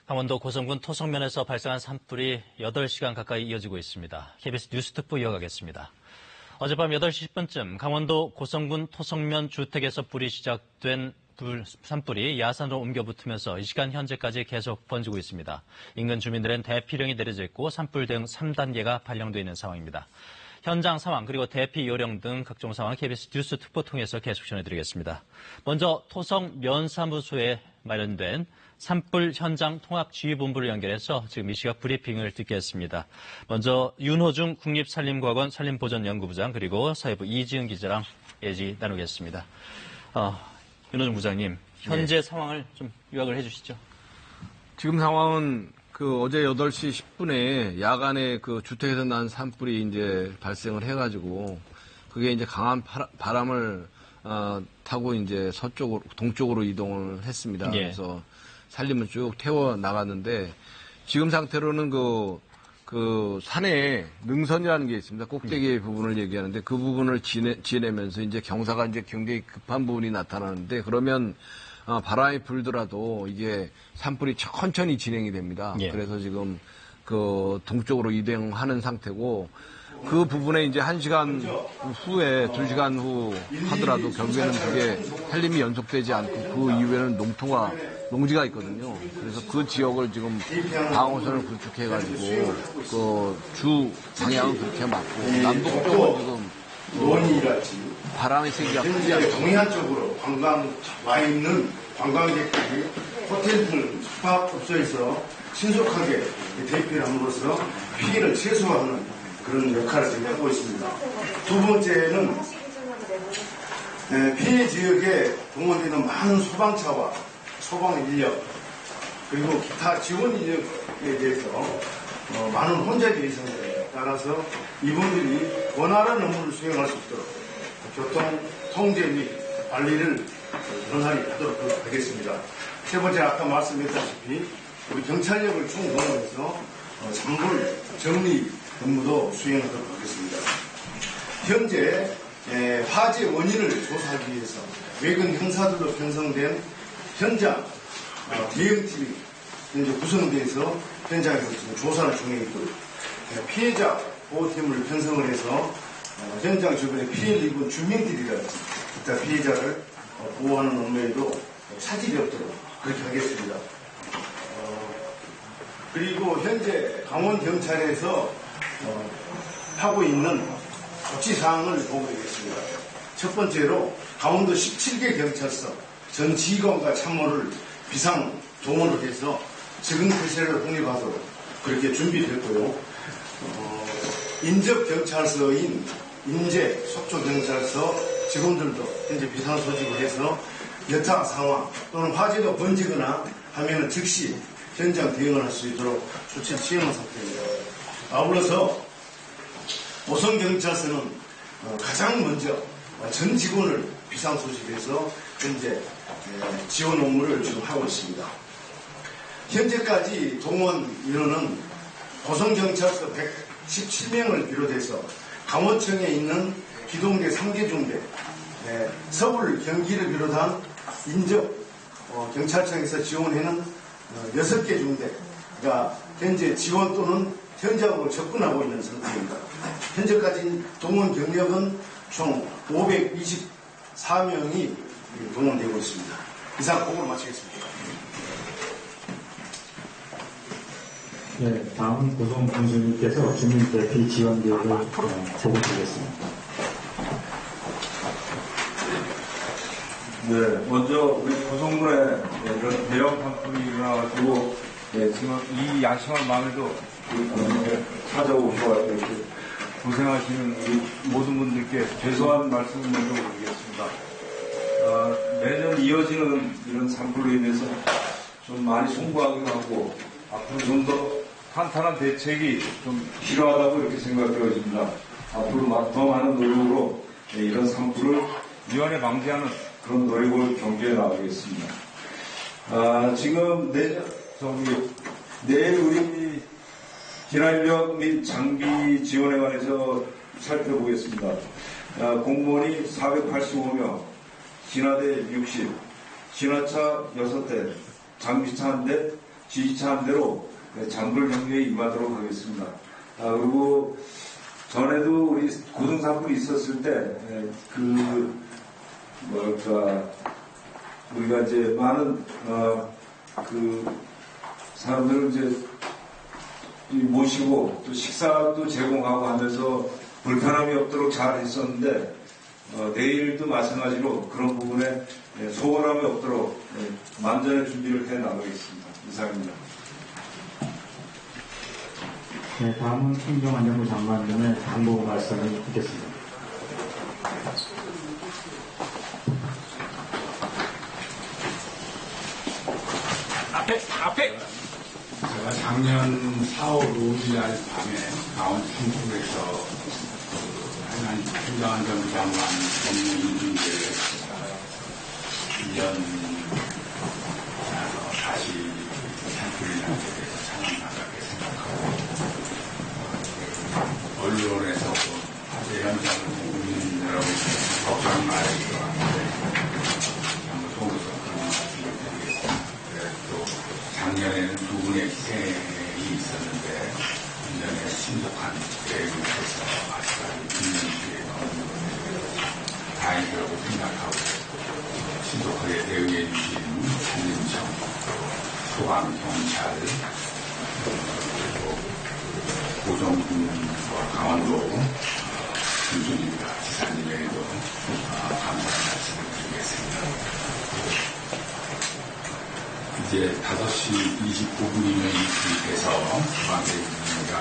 강원도 고성군 토성면에서 발생한 산불이 8시간 가까이 이어지고 있습니다. KBS 뉴스특보 이어가겠습니다. 어젯밤 8시 10분쯤 강원도 고성군 토성면 주택에서 불이 시작된 산불이 야산으로 옮겨 붙으면서 이 시간 현재까지 계속 번지고 있습니다. 인근 주민들은 대피령이 내려져 있고 산불 대응 3단계가 발령되어 있는 상황입니다. 현장 상황 그리고 대피 요령 등 각종 상황 KBS 뉴스 특보 통해서 계속 전해드리겠습니다. 먼저 토성 면사무소에 마련된 산불 현장 통합지휘본부를 연결해서 지금 이 시각 브리핑을 듣겠습니다. 먼저 윤호중 국립산림과학원 산림보전연구부장 그리고 사회부 이지은 기자랑 얘기 나누겠습니다. 윤호중 부장님, 현재 상황을 좀 요약을 해주시죠. 지금 상황은 어제 8시 10분에 야간에 주택에서 난 산불이 이제 발생을 해가지고 그게 이제 강한 바람을 타고 이제 동쪽으로 이동을 했습니다. 예. 그래서 산림을 쭉 태워 나갔는데 지금 상태로는 산에 능선이라는 게 있습니다. 꼭대기 부분을 얘기하는데 그 부분을 지내면서 이제 경사가 이제 굉장히 급한 부분이 나타나는데 그러면 바람이 불더라도 이게 산불이 천천히 진행이 됩니다. 예. 그래서 지금 동쪽으로 이동하는 상태고 그 부분에 이제 1시간 후에 2시간 후 하더라도 결국에는 그게 산림이 연속되지 않고 그 이후에는 농지가 있거든요. 그래서 그 지역을 지금 방어선을 구축해가지고 주 방향은 그렇게 맞고 남북 쪽은 지금 바람의 세기가 크지 않고 동해안 쪽으로 와 있는 관광객들이 호텔 숙박업소에서 신속하게 대피를 함으로써 피해를 최소화하는 그런 역할을 지금 하고 있습니다. 두 번째는 피해 지역에 동원되는 많은 소방차와 소방 인력 그리고 기타 지원 인력에 대해서 많은 혼잡이 예상됩니다. 따라서 이분들이 원활한 업무를 수행할 수 있도록 교통 통제 및 관리를 원활히 하도록 하겠습니다. 세 번째 아까 말씀드렸다시피 우리 경찰력을 총동원해서 산불 정리 업무도 수행하도록 하겠습니다. 현재 화재 원인을 조사하기 위해서 외근 형사들로 편성된 현장 대응팀이 현재 구성돼서 현장에서 지금 조사를 진행해 있고 피해자 보호팀을 편성을 해서 현장 주변에 피해를 입은 주민들이라든지 기타 피해자를 보호하는 업무에도 차질이 없도록 그렇게 하겠습니다. 그리고 현재 강원경찰에서 하고 있는 조치사항을 보고 있겠습니다. 첫 번째로 강원도 17개 경찰서 전 지휘관과 참모를 비상 동원을 해서 적응 태세를 확립하도록 그렇게 준비됐고요. 인접 경찰서인 인제 속초경찰서 직원들도 현재 비상 소집을 해서 여타 상황 또는 화재가 번지거나 하면 즉시 현장 대응을 할 수 있도록 조치를 시행한 상태입니다. 아울러서 고성경찰서는 가장 먼저 전 직원을 비상 소집해서 현재 지원 업무를 지금 하고 있습니다. 현재까지 동원 인원은 고성경찰서 117명을 비롯해서 강원청에 있는 기동대 3개 중대, 서울, 경기를 비롯한 인접 경찰청에서 지원하는 6개 중대가 현재 지원 또는 현장으로 접근하고 있는 상태입니다. 현재까지 동원 경력은 총 524명이 동원되고 있습니다. 이상 보고를 마치겠습니다. 네, 다음은 고성 군수님께서 주민 대피 지원 계획을 보고 드리겠습니다. 네, 먼저 우리 고성군에 이런 대형 산불이 일어나가지고 지금 이 야심한 밤에도 찾아오셔서 이렇게 고생하시는 우리 모든 분들께 죄송한 말씀을 먼저 드리겠습니다. 매년 이어지는 이런 산불로 인해서 좀 많이 송구하기도 하고 앞으로 좀 더 탄탄한 대책이 좀 필요하다고 이렇게 생각되어집니다. 앞으로 더 많은 노력으로 이런 산불을 미연에 방지하는 그런 노력을 경주해 나가겠습니다. 지금 내일 우리 기란력 및 장비 지원에 관해서 살펴보겠습니다. 공무원이 485명, 진화대 60, 진화차 6대, 장비차 1대, 지시한 대로 장불 경매에 임하도록 하겠습니다. 그리고 전에도 우리 고등 산불이 있었을 때 우리가 이제 많은 사람들을 이제 모시고 또 식사도 제공하고 하면서 불편함이 없도록 잘 했었는데 내일도 마찬가지로 그런 부분에 소홀함이 없도록 만전의 준비를 해 나가겠습니다. 이상입니다. 네, 다음은 행정안전부 장관님의 당부 말씀을 듣겠습니다. 제가 작년 4월 5일 날 밤에 강원 충북에서 행정안전부 장관 업무 인준제를 1년 다시 산불이 나게 돼서 상황나가게 생각하고 언론에서 화재 현장을 국민 여러분께 걱정 말해주고 하는데 한번 속에서 그런 말씀을 드리겠습니다. 또 작년에는 두 분의 희생이 있었는데 1년에 신속한 대응을 해서 아직까지 국민 뒤에 다행이라고 생각하고 신속하게 대응해 주신 산림청, 소방, 경찰, 그리고 고성군과 강원도 군수님과 지사님에게도 감사의 말씀을 드리겠습니다. 이제 5시 29분이면 입국이 돼서 소방대가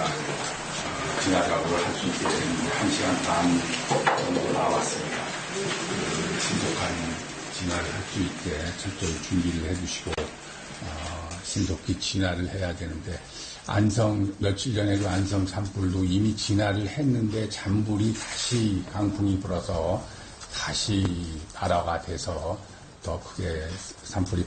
진화 작업을 할 수 있게 되는데 1시간 반 정도 나왔습니다. 신속한 진화를 할 수 있게 철저히 준비를 해주시고 신속히 진화를 해야 되는데 며칠 전에도 안성 산불도 이미 진화를 했는데 잔불이 다시 강풍이 불어서 다시 발화가 돼서 더 크게 산불이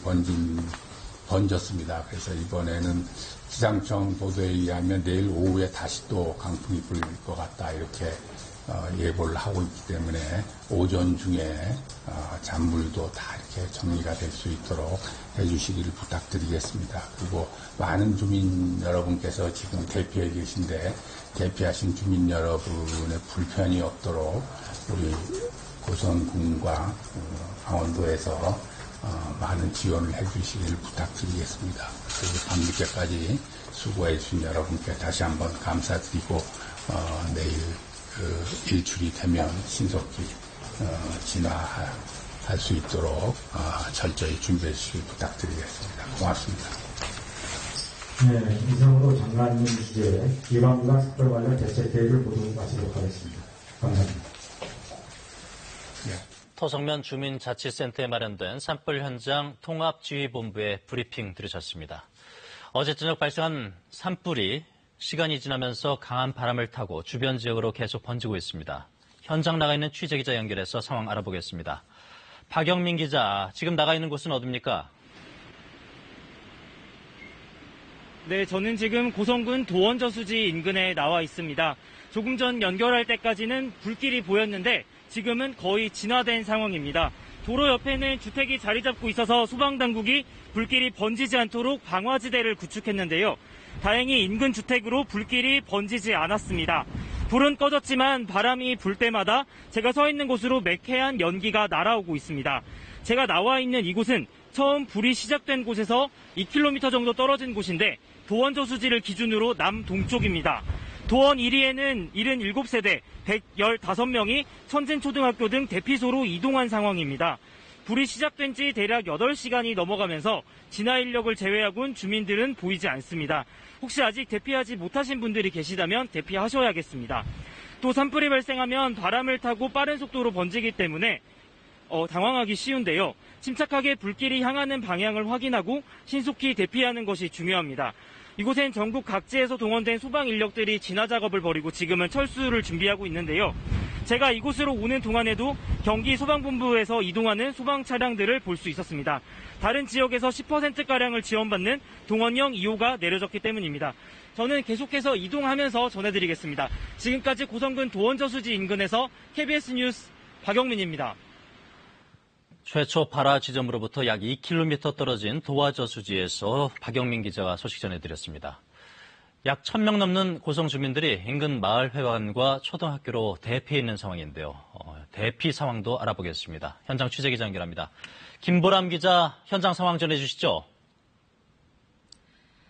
번졌습니다. 그래서 이번에는 기상청 보도에 의하면 내일 오후에 다시 또 강풍이 불 것 같다 이렇게 예보를 하고 있기 때문에 오전 중에 잔불도 다 이렇게 정리가 될 수 있도록 해주시기를 부탁드리겠습니다. 그리고 많은 주민 여러분께서 지금 대피해 계신데 대피하신 주민 여러분의 불편이 없도록 우리 고성군과 강원도에서 많은 지원을 해주시기를 부탁드리겠습니다. 그리고 밤늦게까지 수고해 주신 여러분께 다시 한번 감사드리고 내일 일출이 되면 신속히 진화할 수 있도록 철저히 준비해 주시길 부탁드리겠습니다. 고맙습니다. 네, 이상으로 장관님 주제에 이방기관 삭발 관련 대책 계획을 모두 마치도록 하겠습니다. 감사합니다. 토성면 주민자치센터에 마련된 산불 현장 통합지휘본부의 브리핑 들으셨습니다. 어제 저녁 발생한 산불이 시간이 지나면서 강한 바람을 타고 주변 지역으로 계속 번지고 있습니다. 현장 나가 있는 취재기자 연결해서 상황 알아보겠습니다. 박영민 기자, 지금 나가 있는 곳은 어디입니까? 네, 저는 지금 고성군 도원저수지 인근에 나와 있습니다. 조금 전 연결할 때까지는 불길이 보였는데 지금은 거의 진화된 상황입니다. 도로 옆에는 주택이 자리 잡고 있어서 소방당국이 불길이 번지지 않도록 방화지대를 구축했는데요. 다행히 인근 주택으로 불길이 번지지 않았습니다. 불은 꺼졌지만 바람이 불 때마다 제가 서 있는 곳으로 매캐한 연기가 날아오고 있습니다. 제가 나와 있는 이곳은 처음 불이 시작된 곳에서 2km 정도 떨어진 곳인데 도원저수지를 기준으로 남동쪽입니다. 도원 1위에는 77세대 115명이 천진초등학교 등 대피소로 이동한 상황입니다. 불이 시작된 지 대략 8시간이 넘어가면서 진화 인력을 제외하고는 주민들은 보이지 않습니다. 혹시 아직 대피하지 못하신 분들이 계시다면 대피하셔야겠습니다. 또 산불이 발생하면 바람을 타고 빠른 속도로 번지기 때문에 당황하기 쉬운데요. 침착하게 불길이 향하는 방향을 확인하고 신속히 대피하는 것이 중요합니다. 이곳엔 전국 각지에서 동원된 소방 인력들이 진화 작업을 벌이고 지금은 철수를 준비하고 있는데요. 제가 이곳으로 오는 동안에도 경기 소방본부에서 이동하는 소방 차량들을 볼 수 있었습니다. 다른 지역에서 10%가량을 지원받는 동원형 2호가 내려졌기 때문입니다. 저는 계속해서 이동하면서 전해드리겠습니다. 지금까지 고성군 도원저수지 인근에서 KBS 뉴스 박영민입니다. 최초 발화 지점으로부터 약 2km 떨어진 도화저수지에서 박영민 기자가 소식 전해드렸습니다. 약 1,000명 넘는 고성 주민들이 인근 마을 회관과 초등학교로 대피해 있는 상황인데요. 대피 상황도 알아보겠습니다. 현장 취재기자 연결합니다. 김보람 기자, 현장 상황 전해주시죠.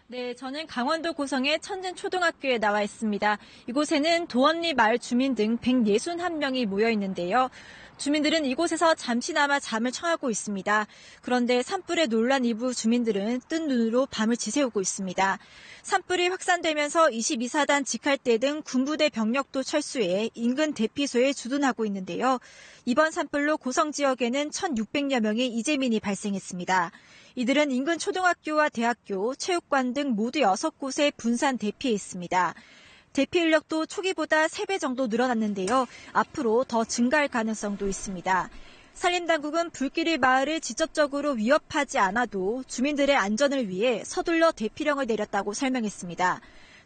네, 저는 강원도 고성의 천진초등학교에 나와 있습니다. 이곳에는 도원리 마을 주민 등 161명이 모여 있는데요. 주민들은 이곳에서 잠시나마 잠을 청하고 있습니다. 그런데 산불에 놀란 일부 주민들은 뜬 눈으로 밤을 지새우고 있습니다. 산불이 확산되면서 22사단 직할대 등 군부대 병력도 철수해 인근 대피소에 주둔하고 있는데요. 이번 산불로 고성 지역에는 1,600여 명의 이재민이 발생했습니다. 이들은 인근 초등학교와 대학교, 체육관 등 모두 6곳에 분산 대피해 있습니다. 대피 인력도 초기보다 3배 정도 늘어났는데요. 앞으로 더 증가할 가능성도 있습니다. 산림당국은 불길이 마을을 직접적으로 위협하지 않아도 주민들의 안전을 위해 서둘러 대피령을 내렸다고 설명했습니다.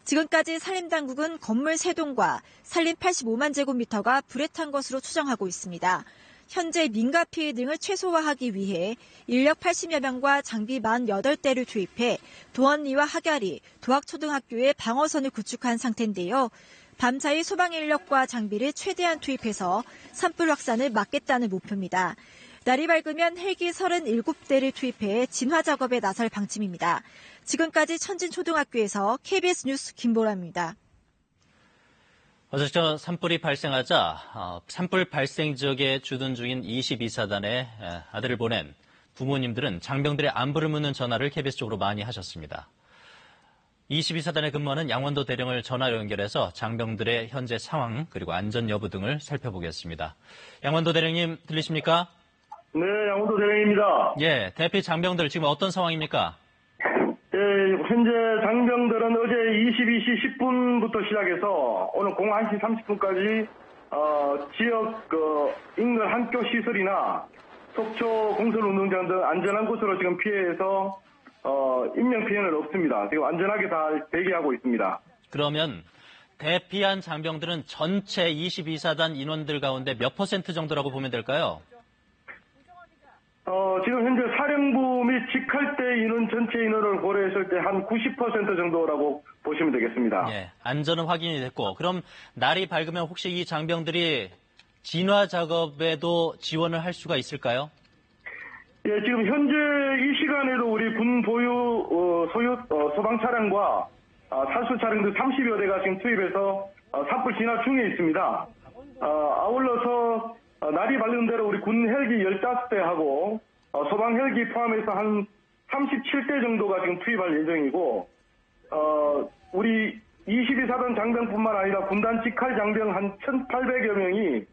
지금까지 산림당국은 건물 3동과 산림 85만 제곱미터가 불에 탄 것으로 추정하고 있습니다. 현재 민가 피해 등을 최소화하기 위해 인력 80여 명과 장비 48대를 투입해 도원리와 하가리, 도학초등학교에 방어선을 구축한 상태인데요. 밤사이 소방 인력과 장비를 최대한 투입해서 산불 확산을 막겠다는 목표입니다. 날이 밝으면 헬기 37대를 투입해 진화 작업에 나설 방침입니다. 지금까지 천진초등학교에서 KBS 뉴스 김보라입니다. 어제 산불이 발생하자 산불 발생 지역에 주둔 중인 22사단에 아들을 보낸 부모님들은 장병들의 안부를 묻는 전화를 KBS 쪽으로 많이 하셨습니다. 22사단에 근무하는 양원도 대령을 전화로 연결해서 장병들의 현재 상황 그리고 안전 여부 등을 살펴보겠습니다. 양원도 대령님 들리십니까? 네, 양원도 대령입니다. 예, 대피 장병들 지금 어떤 상황입니까? 현재 장병들은 어제 22시 10분부터 시작해서 오늘 01시 30분까지 지역 인근 학교 시설이나 속초 공설운동장 등 안전한 곳으로 지금 피해서 인명 피해는 없습니다. 지금 안전하게 다 대기하고 있습니다. 그러면 대피한 장병들은 전체 22사단 인원들 가운데 몇 % 정도라고 보면 될까요? 지금 현재 사령부 및 직할대 인원 전체 인원을 고려했을 때 한 90% 정도라고 보시면 되겠습니다. 예, 안전은 확인이 됐고 그럼 날이 밝으면 혹시 이 장병들이 진화 작업에도 지원을 할 수가 있을까요? 예, 지금 현재 이 시간에도 우리 군 보유 소유 소방 차량과 살수 차량 등 30여 대가 지금 투입해서 산불 진화 중에 있습니다. 아울러서 날이 밝은 대로 우리 군 헬기 15대하고 소방 헬기 포함해서 한 37대 정도가 지금 투입할 예정이고 우리 22사단 장병뿐만 아니라 군단 직할 장병 한 1,800여 명이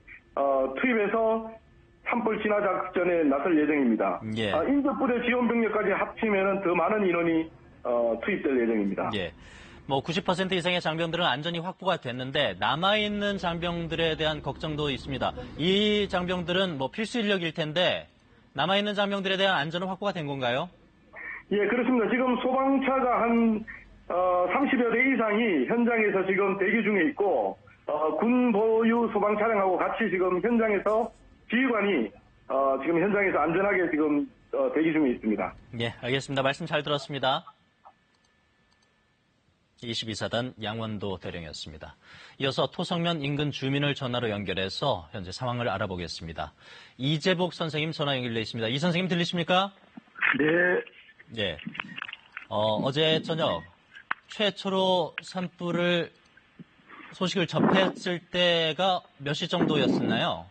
투입해서 산불 진화 작전에 나설 예정입니다. 예. 인접부대 지원 병력까지 합치면 더 많은 인원이 투입될 예정입니다. 예. 90% 이상의 장병들은 안전이 확보가 됐는데 남아있는 장병들에 대한 걱정도 있습니다. 이 장병들은 필수 인력일 텐데 남아있는 장병들에 대한 안전은 확보가 된 건가요? 예, 그렇습니다. 지금 소방차가 한 30여 대 이상이 현장에서 지금 대기 중에 있고 군 보유 소방 차량하고 같이 지금 현장에서 지휘관이 지금 현장에서 안전하게 지금 대기 중에 있습니다. 예, 알겠습니다. 말씀 잘 들었습니다. 22사단 양원도 대령이었습니다. 이어서 토성면 인근 주민을 전화로 연결해서 현재 상황을 알아보겠습니다. 이재복 선생님 전화 연결돼 있습니다. 이 선생님 들리십니까? 네. 예. 어제 저녁 최초로 산불을 소식을 접했을 때가 몇 시 정도였었나요?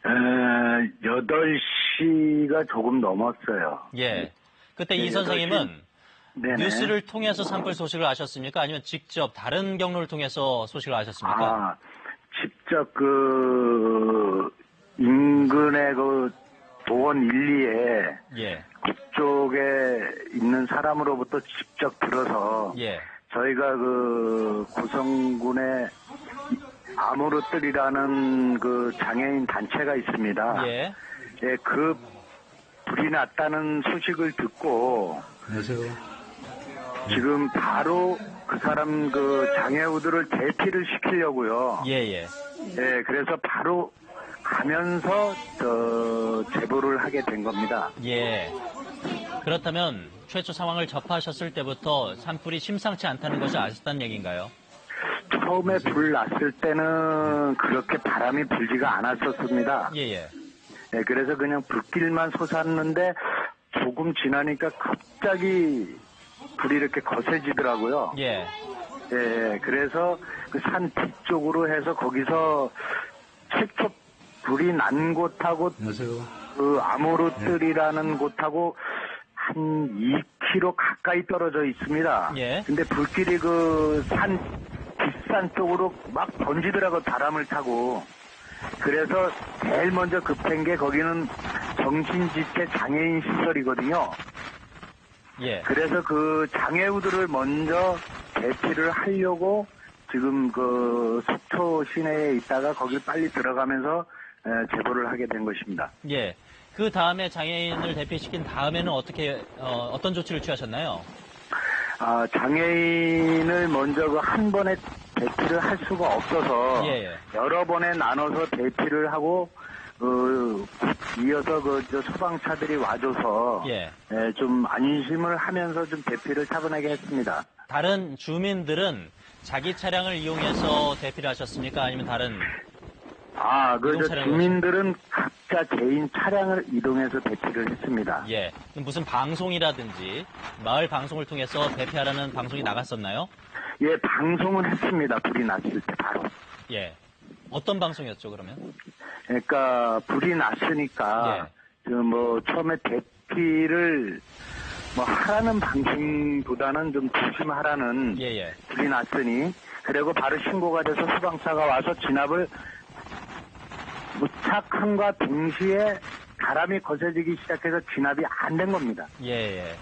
8시가 조금 넘었어요. 예. 그때 이 선생님은 네네. 뉴스를 통해서 산불 소식을 아셨습니까? 아니면 직접 다른 경로를 통해서 소식을 아셨습니까? 직접 인근의 도원 1, 2에 예. 그쪽에 있는 사람으로부터 직접 들어서 예. 저희가 고성군의 아무르뜰이라는 장애인 단체가 있습니다. 예. 예, 불이 났다는 소식을 듣고 안녕하세요. 지금 바로 그 사람 장애우들을 대피를 시키려고요. 예. 예, 그래서 바로 가면서 제보를 하게 된 겁니다. 예. 그렇다면 최초 상황을 접하셨을 때부터 산불이 심상치 않다는 것을 아셨다는 얘기인가요? 처음에 불 났을 때는 그렇게 바람이 불지가 않았었습니다. 예. 네, 그래서 그냥 불길만 솟았는데 조금 지나니까 갑자기 불이 이렇게 거세지더라고요. 예. 예, 그래서 그 산 뒤쪽으로 해서 거기서 최초 불이 난 곳하고 그 아모르뜰이라는 곳하고 한 2km 가까이 떨어져 있습니다. 예. 근데 불길이 그 산 뒷산 쪽으로 막 번지더라고요. 바람을 타고. 그래서 제일 먼저 급한 게 거기는 정신지체 장애인 시설이거든요. 예. 그래서 그 장애우들을 먼저 대피를 하려고 지금 그 속초 시내에 있다가 거길 빨리 들어가면서 제보를 하게 된 것입니다. 예. 그 다음에 장애인을 대피시킨 다음에는 어떤 조치를 취하셨나요? 장애인을 먼저 그 한 번에 대피를 할 수가 없어서 예. 여러 번에 나눠서 대피를 하고 이어서 저 소방차들이 와줘서 예. 좀 안심을 하면서 좀 대피를 차분하게 했습니다. 다른 주민들은 자기 차량을 이용해서 대피를 하셨습니까? 아니면 다른 이동 차량을 주민들은 각자 개인 차량을 이동해서 대피를 했습니다. 예. 무슨 방송이라든지 마을 방송을 통해서 대피하라는 방송이 나갔었나요? 예, 방송은 했습니다. 불이 났을 때 바로. 예. 어떤 방송이었죠, 그러면? 그러니까 불이 났으니까 처음에 대피를 하라는 방송보다는 좀 조심하라는 불이 났으니 그리고 바로 신고가 돼서 소방차가 와서 진압을 도착함과 동시에 바람이 거세지기 시작해서 진압이 안 된 겁니다. 예.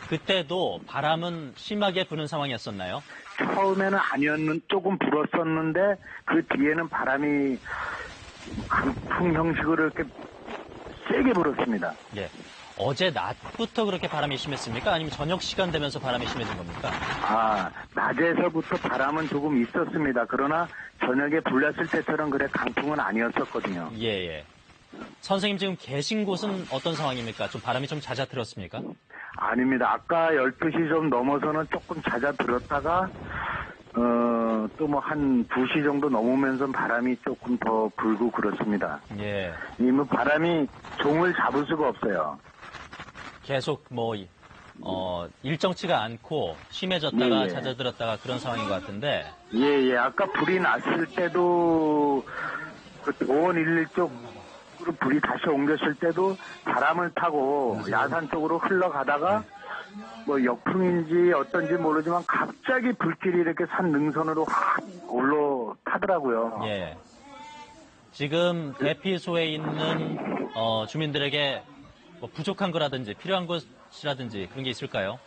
그때도 바람은 심하게 부는 상황이었었나요? 처음에는 조금 불었었는데 그 뒤에는 바람이 강풍 형식으로 이렇게 세게 불었습니다. 예. 어제 낮부터 그렇게 바람이 심했습니까? 아니면 저녁 시간 되면서 바람이 심해진 겁니까? 낮에서부터 바람은 조금 있었습니다. 그러나 저녁에 불났을 때처럼 그래 강풍은 아니었었거든요. 예. 선생님 지금 계신 곳은 어떤 상황입니까? 좀 바람이 좀 잦아들었습니까? 아닙니다. 아까 12시 좀 넘어서는 조금 잦아들었다가 또 한 2시 정도 넘으면서 바람이 조금 더 불고 그렇습니다. 예. 바람이 종을 잡을 수가 없어요. 계속 일정치가 않고 심해졌다가 잦아들었다가 그런 상황인 것 같은데. 예. 아까 불이 났을 때도 그 도원 1 쪽으로 불이 다시 옮겼을 때도 바람을 타고 야산 쪽으로 흘러가다가 역풍인지 어떤지 모르지만 갑자기 불길이 이렇게 산 능선으로 확 올라타더라고요. 예. 지금 대피소에 있는 주민들에게 부족한 거라든지 필요한 것이라든지 그런 게 있을까요?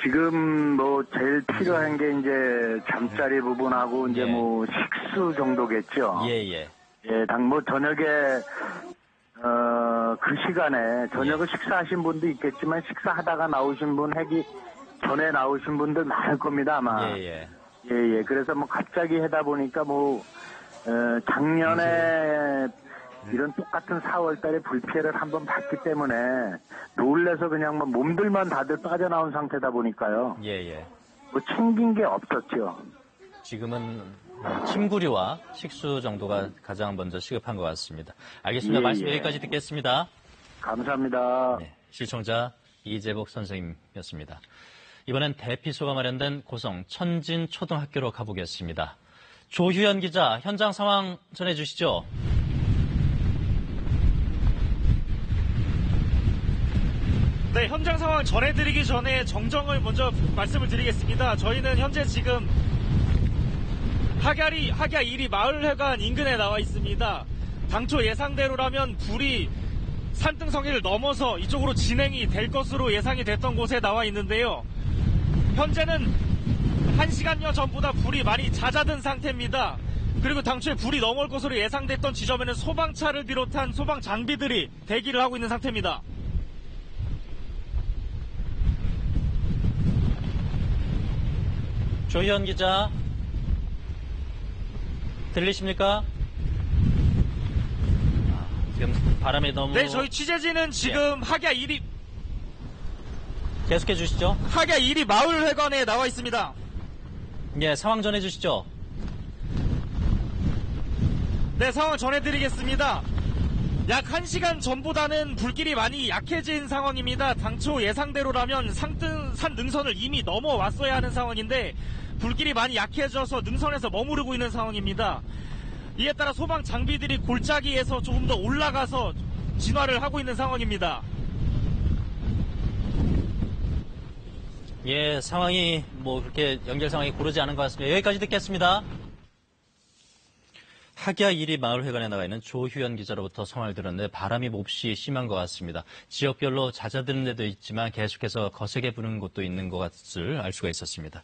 지금 제일 필요한 게 이제 잠자리 부분하고 이제 식수 정도겠죠. 예. 저녁에 그 시간에 저녁을 식사하신 분도 있겠지만 식사하다가 나오신 분 하기 전에 나오신 분들 많을 겁니다 아마. 예. 그래서 갑자기 하다 보니까 작년에 이런 똑같은 4월달에 불피해를 한번 봤기 때문에 놀래서 그냥 몸들만 다들 빠져나온 상태다 보니까요. 예. 챙긴 게 없었죠. 지금은 침구류와 식수 정도가 가장 먼저 시급한 것 같습니다. 알겠습니다. 말씀 여기까지 듣겠습니다. 감사합니다. 네, 시청자 이재복 선생님이었습니다. 이번엔 대피소가 마련된 고성 천진초등학교로 가보겠습니다. 조휴연 기자, 현장 상황 전해주시죠. 네, 현장 상황 전해드리기 전에 정정을 먼저 말씀을 드리겠습니다. 저희는 현재 지금 학야 1위 마을회관 인근에 나와 있습니다. 당초 예상대로라면 불이 산등성이를 넘어서 이쪽으로 진행이 될 것으로 예상이 됐던 곳에 나와 있는데요. 현재는 1시간여 전보다 불이 많이 잦아든 상태입니다. 그리고 당초에 불이 넘어올 것으로 예상됐던 지점에는 소방차를 비롯한 소방 장비들이 대기를 하고 있는 상태입니다. 조희연 기자, 들리십니까? 지금 바람이 너무. 네, 저희 취재진은 지금 학야 1위 계속해 주시죠. 학야 1위 마을회관에 나와 있습니다. 예, 상황 전해 주시죠. 네, 상황 전해드리겠습니다. 약 1시간 전보다는 불길이 많이 약해진 상황입니다. 당초 예상대로라면 산 능선을 이미 넘어왔어야 하는 상황인데 불길이 많이 약해져서 능선에서 머무르고 있는 상황입니다. 이에 따라 소방 장비들이 골짜기에서 조금 더 올라가서 진화를 하고 있는 상황입니다. 예, 상황이 뭐 그렇게 연결 상황이 고르지 않은 것 같습니다. 여기까지 듣겠습니다. 학야 1위 마을회관에 나가 있는 조휴연 기자로부터 성화를 들었는데 바람이 몹시 심한 것 같습니다. 지역별로 잦아드는 데도 있지만 계속해서 거세게 부는 곳도 있는 것을 알 수가 있었습니다.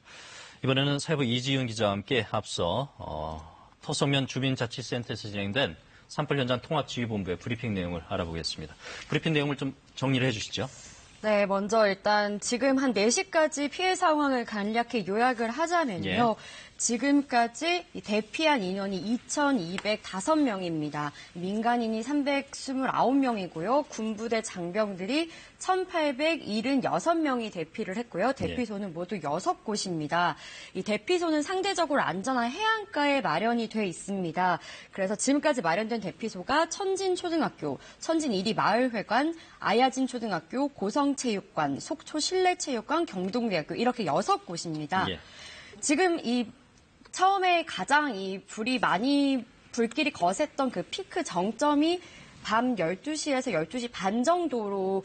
이번에는 사회부 이지윤 기자와 함께 앞서 토성면 주민자치센터에서 진행된 산불 현장 통합지휘본부의 브리핑 내용을 알아보겠습니다. 브리핑 내용을 좀 정리를 해주시죠. 네, 먼저 일단 지금 한 4시까지 피해 상황을 간략히 요약을 하자면요. 예. 지금까지 대피한 인원이 2,205명입니다. 민간인이 329명이고요. 군부대 장병들이 1,876명이 대피를 했고요. 대피소는 모두 6곳입니다. 이 대피소는 상대적으로 안전한 해안가에 마련이 돼 있습니다. 그래서 지금까지 마련된 대피소가 천진초등학교, 천진 1위 마을회관, 아야진초등학교, 고성체육관, 속초실내체육관, 경동대학교 이렇게 6곳입니다. 예. 지금 처음에 가장 불길이 거셌던 그 피크 정점이 밤 12시에서 12시 반 정도로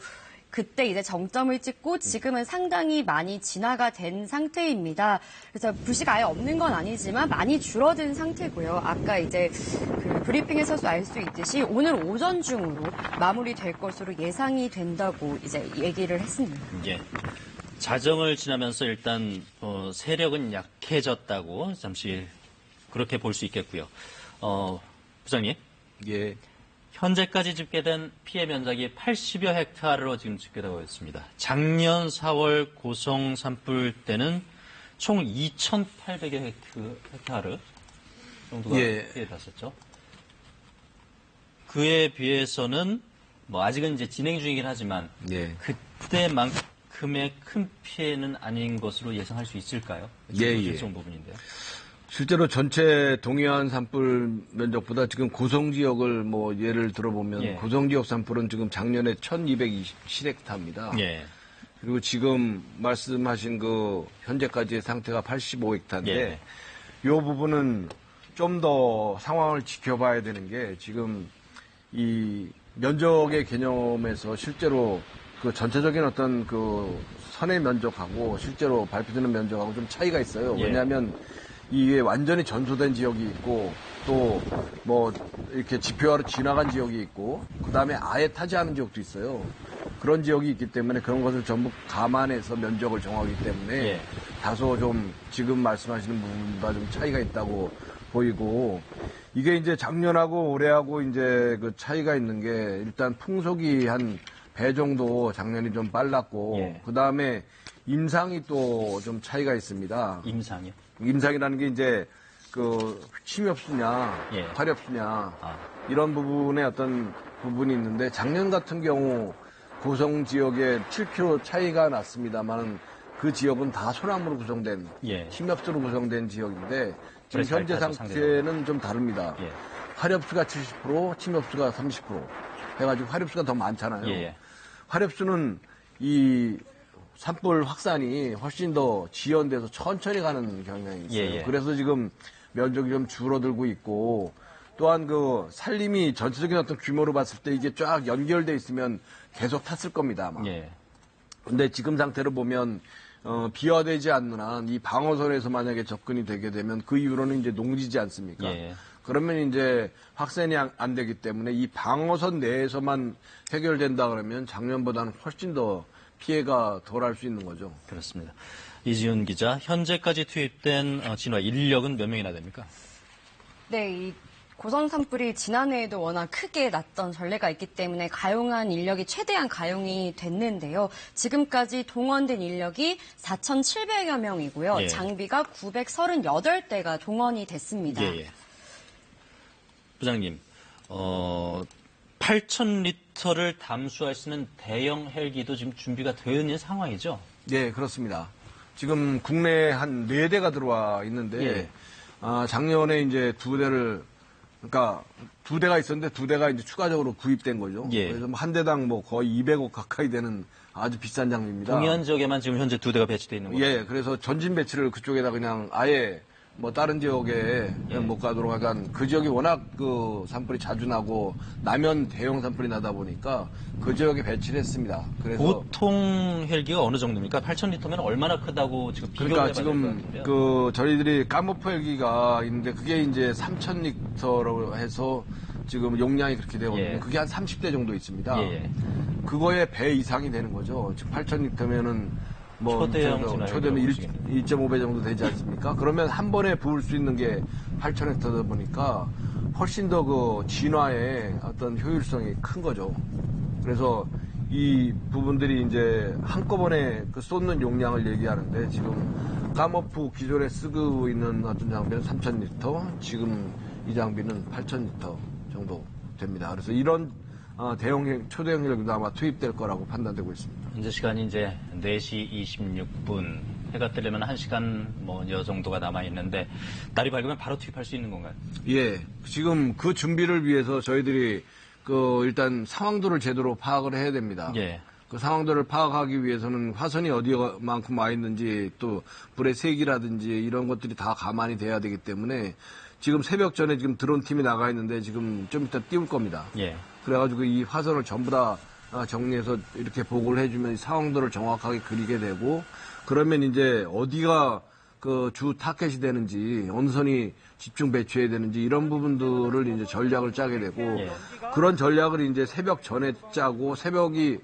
그때 이제 정점을 찍고 지금은 상당히 많이 진화가 된 상태입니다. 그래서 불씨가 아예 없는 건 아니지만 많이 줄어든 상태고요. 아까 이제 그 브리핑에서도 알 수 있듯이 오늘 오전 중으로 마무리될 것으로 예상이 된다고 이제 얘기를 했습니다. 예. 자정을 지나면서 일단 세력은 약해졌다고 잠시 그렇게 볼 수 있겠고요. 부장님. 예. 현재까지 집계된 피해 면적이 80여 헥타르로 지금 집계되고 있습니다. 작년 4월 고성 산불 때는 총 2,800여 헥타르 정도가 피해갔었죠. 그에 비해서는 뭐 아직은 이제 진행 중이긴 하지만 그때만큼의 큰 피해는 아닌 것으로 예상할 수 있을까요? 결정 부분인데요. 실제로 전체 동해안 산불 면적보다 지금 고성 지역을 뭐 예를 들어보면 고성 지역 산불은 지금 작년에 1,227헥타입니다. 그리고 지금 말씀하신 그 현재까지의 상태가 85헥타인데 이 부분은 좀 더 상황을 지켜봐야 되는 게 지금 이 면적의 개념에서 실제로 그 전체적인 어떤 그 선의 면적하고 실제로 발표되는 면적하고 좀 차이가 있어요. 왜냐하면 이게 완전히 전소된 지역이 있고 또 뭐 이렇게 지표화로 지나간 지역이 있고 그다음에 아예 타지 않은 지역도 있어요. 그런 지역이 있기 때문에 그런 것을 전부 감안해서 면적을 정하기 때문에 다소 좀 지금 말씀하시는 부분과 좀 차이가 있다고 보이고 이게 이제 작년하고 올해하고 이제 그 차이가 있는 게 일단 풍속이 한 배 정도 작년이 좀 빨랐고 그다음에 임상이 또 좀 차이가 있습니다. 임상이요? 임상이라는 게 이제 그 침엽수냐, 화렵수냐 이런 부분의 어떤 부분이 있는데 작년 같은 경우 고성 지역에 7km 차이가 났습니다만 그 지역은 다 소나무로 구성된 침엽수로 구성된 지역인데 지금 현재 상태는 좀 다릅니다. 화렵수가 70%, 침엽수가 30% 해가지고 화렵수가 더 많잖아요. 화렵수는 이 산불 확산이 훨씬 더 지연돼서 천천히 가는 경향이 있어요. 그래서 지금 면적이 좀 줄어들고 있고 또한 그 산림이 전체적인 어떤 규모로 봤을 때 이게 쫙 연결돼 있으면 계속 탔을 겁니다, 아마. 근데 지금 상태로 보면 비화되지 않는 한 이 방어선에서 만약에 접근이 되게 되면 그 이후로는 이제 농지지 않습니까? 그러면 이제 확산이 안 되기 때문에 이 방어선 내에서만 해결된다 그러면 작년보다는 훨씬 더 피해가 덜할 수 있는 거죠. 그렇습니다. 이지훈 기자, 현재까지 투입된 진화 인력은 몇 명이나 됩니까? 네, 이 고성 산불이 지난해에도 워낙 크게 났던 전례가 있기 때문에 가용한 인력이 최대한 가용이 됐는데요. 지금까지 동원된 인력이 4,700여 명이고요. 장비가 938대가 동원이 됐습니다. 부장님, 8,000리터를 담수할 수 있는 대형 헬기도 지금 준비가 되어 있는 상황이죠? 네, 그렇습니다. 지금 국내에 한 4대가 들어와 있는데, 예. 작년에 이제 2대를, 그러니까 2대가 있었는데 2대가 이제 추가적으로 구입된 거죠. 예. 그래서 한 대당 뭐 거의 200억 가까이 되는 아주 비싼 장비입니다. 동해안 지역에만 지금 현재 2대가 배치되어 있는 거죠? 예, 그래서 전진 배치를 그쪽에다 그냥 아예 뭐 다른 지역에 못 가도록 하간 그 지역이 워낙 그 산불이 자주 나고 나면 대형 산불이 나다 보니까 그 지역에 배치를 했습니다. 그래서 보통 헬기가 어느 정도입니까? 8,000리터면 얼마나 크다고 지금 비교를 그러니까 해봐야 될 것 지금 같은데요. 그 저희들이 까모프 헬기가 있는데 그게 이제 3,000리터로 해서 지금 용량이 그렇게 되거든요. 예. 그게 한 30대 정도 있습니다. 예. 그거의 배 이상이 되는 거죠. 지금 8,000리터면은 뭐 초대형 진화 초대면 헬기라고 1.5배 정도 되지 않습니까? 그러면 한 번에 부을 수 있는 게 8,000헥타다 보니까 훨씬 더 그 진화의 어떤 효율성이 큰 거죠. 그래서 이 부분들이 이제 한꺼번에 그 쏟는 용량을 얘기하는데 지금 까머프 기존에 쓰고 있는 어떤 장비는 3,000리터, 지금 이 장비는 8,000리터 정도 됩니다. 그래서 이런 초대형 헬기도 아마 투입될 거라고 판단되고 있습니다. 현재 시간이 이제 4시 26분. 해가 뜨려면 1시간 여 정도가 남아있는데, 날이 밝으면 바로 투입할 수 있는 건가요? 예. 지금 그 준비를 위해서 저희들이 일단 상황도를 제대로 파악을 해야 됩니다. 예. 그 상황도를 파악하기 위해서는 화선이 어디만큼 와 있는지 또 불의 색이라든지 이런 것들이 다 감안이 돼야 되기 때문에 지금 새벽 전에 지금 드론 팀이 나가 있는데 지금 좀 이따 띄울 겁니다. 예. 그래가지고 이 화선을 전부 다 정리해서 이렇게 보고를 해주면 상황도를 정확하게 그리게 되고 그러면 이제 어디가 그 주 타켓이 되는지 어느 선이 집중 배치해야 되는지 이런 부분들을 이제 전략을 짜게 되고 예. 그런 전략을 이제 새벽 전에 짜고 새벽이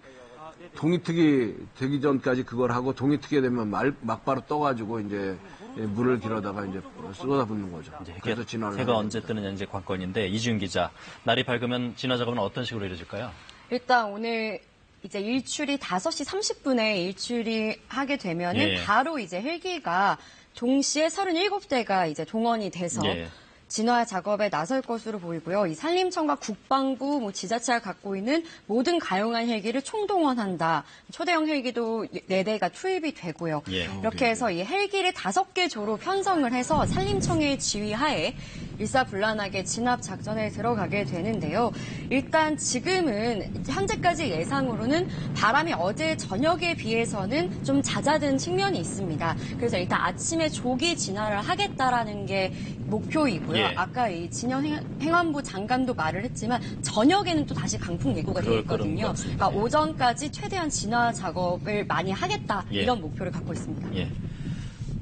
동이특이 되기 전까지 그걸 하고 동이특이 되면 막바로 떠가지고 이제 물을 길어다가 이제 쏟아붓는 거죠. 그래서 진화를 해가 언제 뜨느냐 이제 관건인데 이지훈 기자, 날이 밝으면 진화 작업은 어떤 식으로 이루어질까요? 일단 오늘 이제 일출이 5시 30분에 일출이 하게 되면은 예. 바로 이제 헬기가 동시에 37대가 이제 동원이 돼서 예. 진화 작업에 나설 것으로 보이고요. 이 산림청과 국방부, 지자체가 갖고 있는 모든 가용한 헬기를 총동원한다. 초대형 헬기도 4대가 투입이 되고요. 예. 이렇게 해서 이 헬기를 5개 조로 편성을 해서 산림청의 지휘하에 일사불란하게 진압 작전에 들어가게 되는데요. 일단 지금은 현재까지 예상으로는 바람이 어제 저녁에 비해서는 좀 잦아든 측면이 있습니다. 그래서 일단 아침에 조기 진화를 하겠다라는 게 목표이고요. 예. 아까 이 진영 행안부 장관도 말을 했지만 저녁에는 또 다시 강풍 예고가 되어 있거든요. 그러니까 오전까지 최대한 진화 작업을 많이 하겠다 예. 이런 목표를 갖고 있습니다. 예.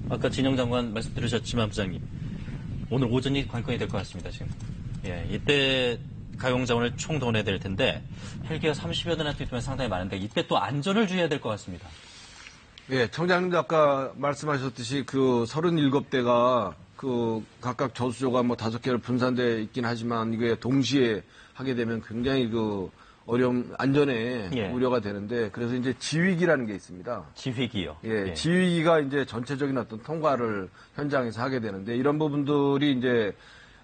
아까 진영 장관 말씀 들으셨지만 부장님, 오늘 오전이 관건이 될 것 같습니다, 지금. 예, 이때 가용자원을 총동원해야 될 텐데, 헬기가 30여 대나 투입되면 상당히 많은데, 이때 또 안전을 주의해야 될 것 같습니다. 예, 청장님도 아까 말씀하셨듯이 그 37대가 그 각각 저수조가 뭐 5개를 분산돼 있긴 하지만 이게 동시에 하게 되면 굉장히 그 어려움, 안전에 예. 우려가 되는데 그래서 이제 지휘기라는 게 있습니다. 지휘기요. 예, 지휘기가 이제 전체적인 어떤 통과를 현장에서 하게 되는데 이런 부분들이 이제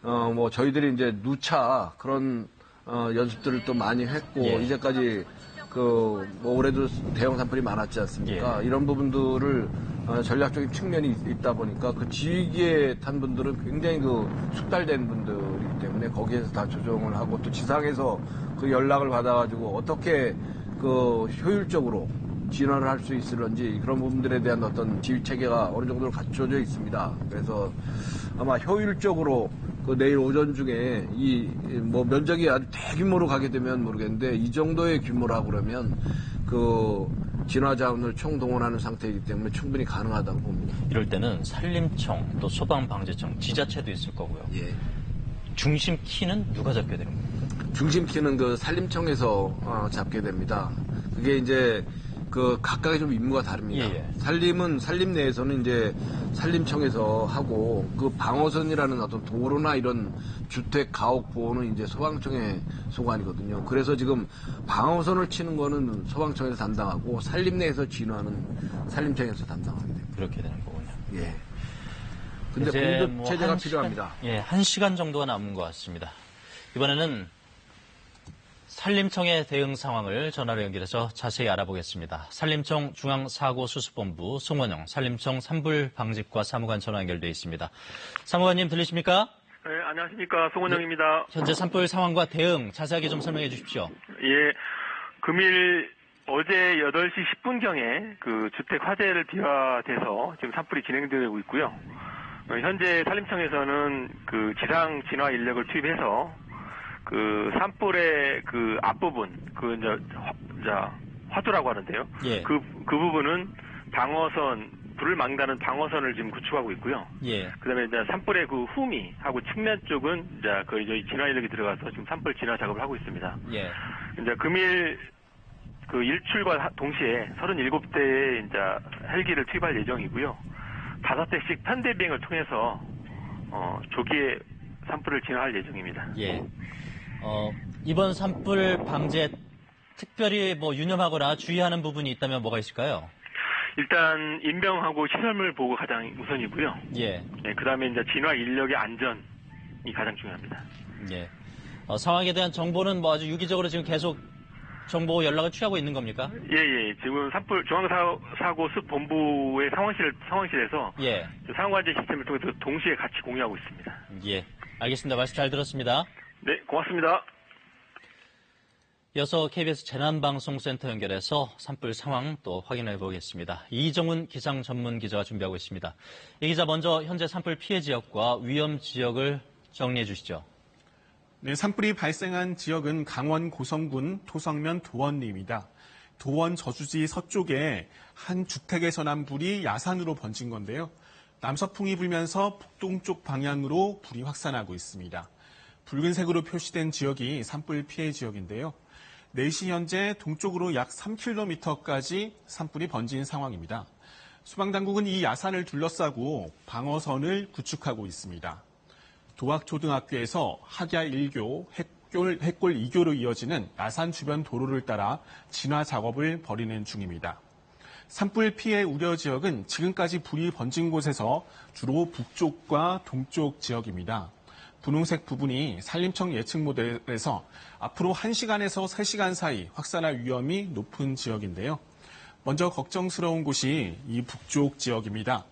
뭐 저희들이 이제 누차 그런 연습들을 또 많이 했고 예. 이제까지 그 뭐 올해도 대형 산불이 많았지 않습니까? 이런 부분들을 전략적인 측면이 있다 보니까 그 지휘기에 탄 분들은 굉장히 그 숙달된 분들이기 때문에 거기에서 다 조정을 하고 또 지상에서 그 연락을 받아가지고 어떻게 그 효율적으로 진화를 할 수 있을런지 그런 부분들에 대한 어떤 지휘 체계가 어느 정도 갖춰져 있습니다. 그래서 아마 효율적으로 그 내일 오전 중에 이 뭐 면적이 아주 대규모로 가게 되면 모르겠는데 이 정도의 규모라고 그러면 그 진화 자원을 총동원하는 상태이기 때문에 충분히 가능하다고 봅니다. 이럴 때는 산림청, 또 소방방재청, 지자체도 있을 거고요. 예. 중심 키는 누가 잡게 되는 겁니까? 중심 키는 그 산림청에서 잡게 됩니다. 그게 이제 그 각각의 좀 임무가 다릅니다. 예. 산림은 산림 내에서는 이제 산림청에서 하고 그 방어선이라는 어떤 도로나 이런 주택 가옥 보호는 이제 소방청의 소관이거든요. 그래서 지금 방어선을 치는 거는 소방청에서 담당하고 산림 내에서 진화는 산림청에서 담당하게 됩니다. 그렇게 되는 거군요. 예. 근데 이제 공급 뭐 체제가 한 필요합니다. 시간, 예, 1시간 정도가 남은 것 같습니다. 이번에는 산림청의 대응 상황을 전화로 연결해서 자세히 알아보겠습니다. 산림청 중앙사고수습본부 송원영 산림청 산불방직과 사무관 전화 연결돼 있습니다. 사무관님 들리십니까? 네, 안녕하십니까. 송원영입니다. 현재 산불 상황과 대응 자세하게 좀 설명해 주십시오. 예, 금일 어제 8시 10분경에 그 주택 화재를 비화돼서 지금 산불이 진행되고 있고요. 현재 산림청에서는 그 지상 진화 인력을 투입해서 그 산불의 그 앞부분, 그 이제 화두라고 하는데요. 예. 그 부분은 방어선, 불을 막는다는 방어선을 지금 구축하고 있고요. 예. 그다음에 이제 산불의 그 후미하고 측면 쪽은 이제 거의 저희 진화 인력이 들어가서 지금 산불 진화 작업을 하고 있습니다. 예. 이제 금일 그 일출과 동시에 37대의 이제 헬기를 투입할 예정이고요. 5대씩 편대 비행을 통해서 조기에 산불을 진화할 예정입니다. 예. 이번 산불 방지에 특별히 뭐 유념하거나 주의하는 부분이 있다면 뭐가 있을까요? 일단 인명하고 시설물 보호가 가장 우선이고요. 예. 네, 그다음에 이제 진화 인력의 안전이 가장 중요합니다. 예. 상황에 대한 정보는 뭐 아주 유기적으로 지금 계속 정보 연락을 취하고 있는 겁니까? 예. 지금 산불 중앙사고수본부의 상황실에서 예. 상황관제 시스템을 통해서 동시에 같이 공유하고 있습니다. 예. 알겠습니다. 말씀 잘 들었습니다. 네, 고맙습니다. 이어서 KBS 재난방송센터 연결해서 산불 상황 또 확인해 보겠습니다. 이정훈 기상 전문 기자가 준비하고 있습니다. 이 기자 먼저 현재 산불 피해 지역과 위험 지역을 정리해 주시죠. 네, 산불이 발생한 지역은 강원 고성군 토성면 도원리입니다. 도원 저수지 서쪽에 한 주택에서 난 불이 야산으로 번진 건데요. 남서풍이 불면서 북동쪽 방향으로 불이 확산하고 있습니다. 붉은색으로 표시된 지역이 산불 피해 지역인데요. 4시 현재 동쪽으로 약 3km까지 산불이 번진 상황입니다. 소방당국은 이 야산을 둘러싸고 방어선을 구축하고 있습니다. 도학초등학교에서 학야 1교, 핵골 2교로 이어지는 야산 주변 도로를 따라 진화 작업을 벌이는 중입니다. 산불 피해 우려 지역은 지금까지 불이 번진 곳에서 주로 북쪽과 동쪽 지역입니다. 분홍색 부분이 산림청 예측 모델에서 앞으로 1시간에서 3시간 사이 확산할 위험이 높은 지역인데요. 먼저 걱정스러운 곳이 이 북쪽 지역입니다.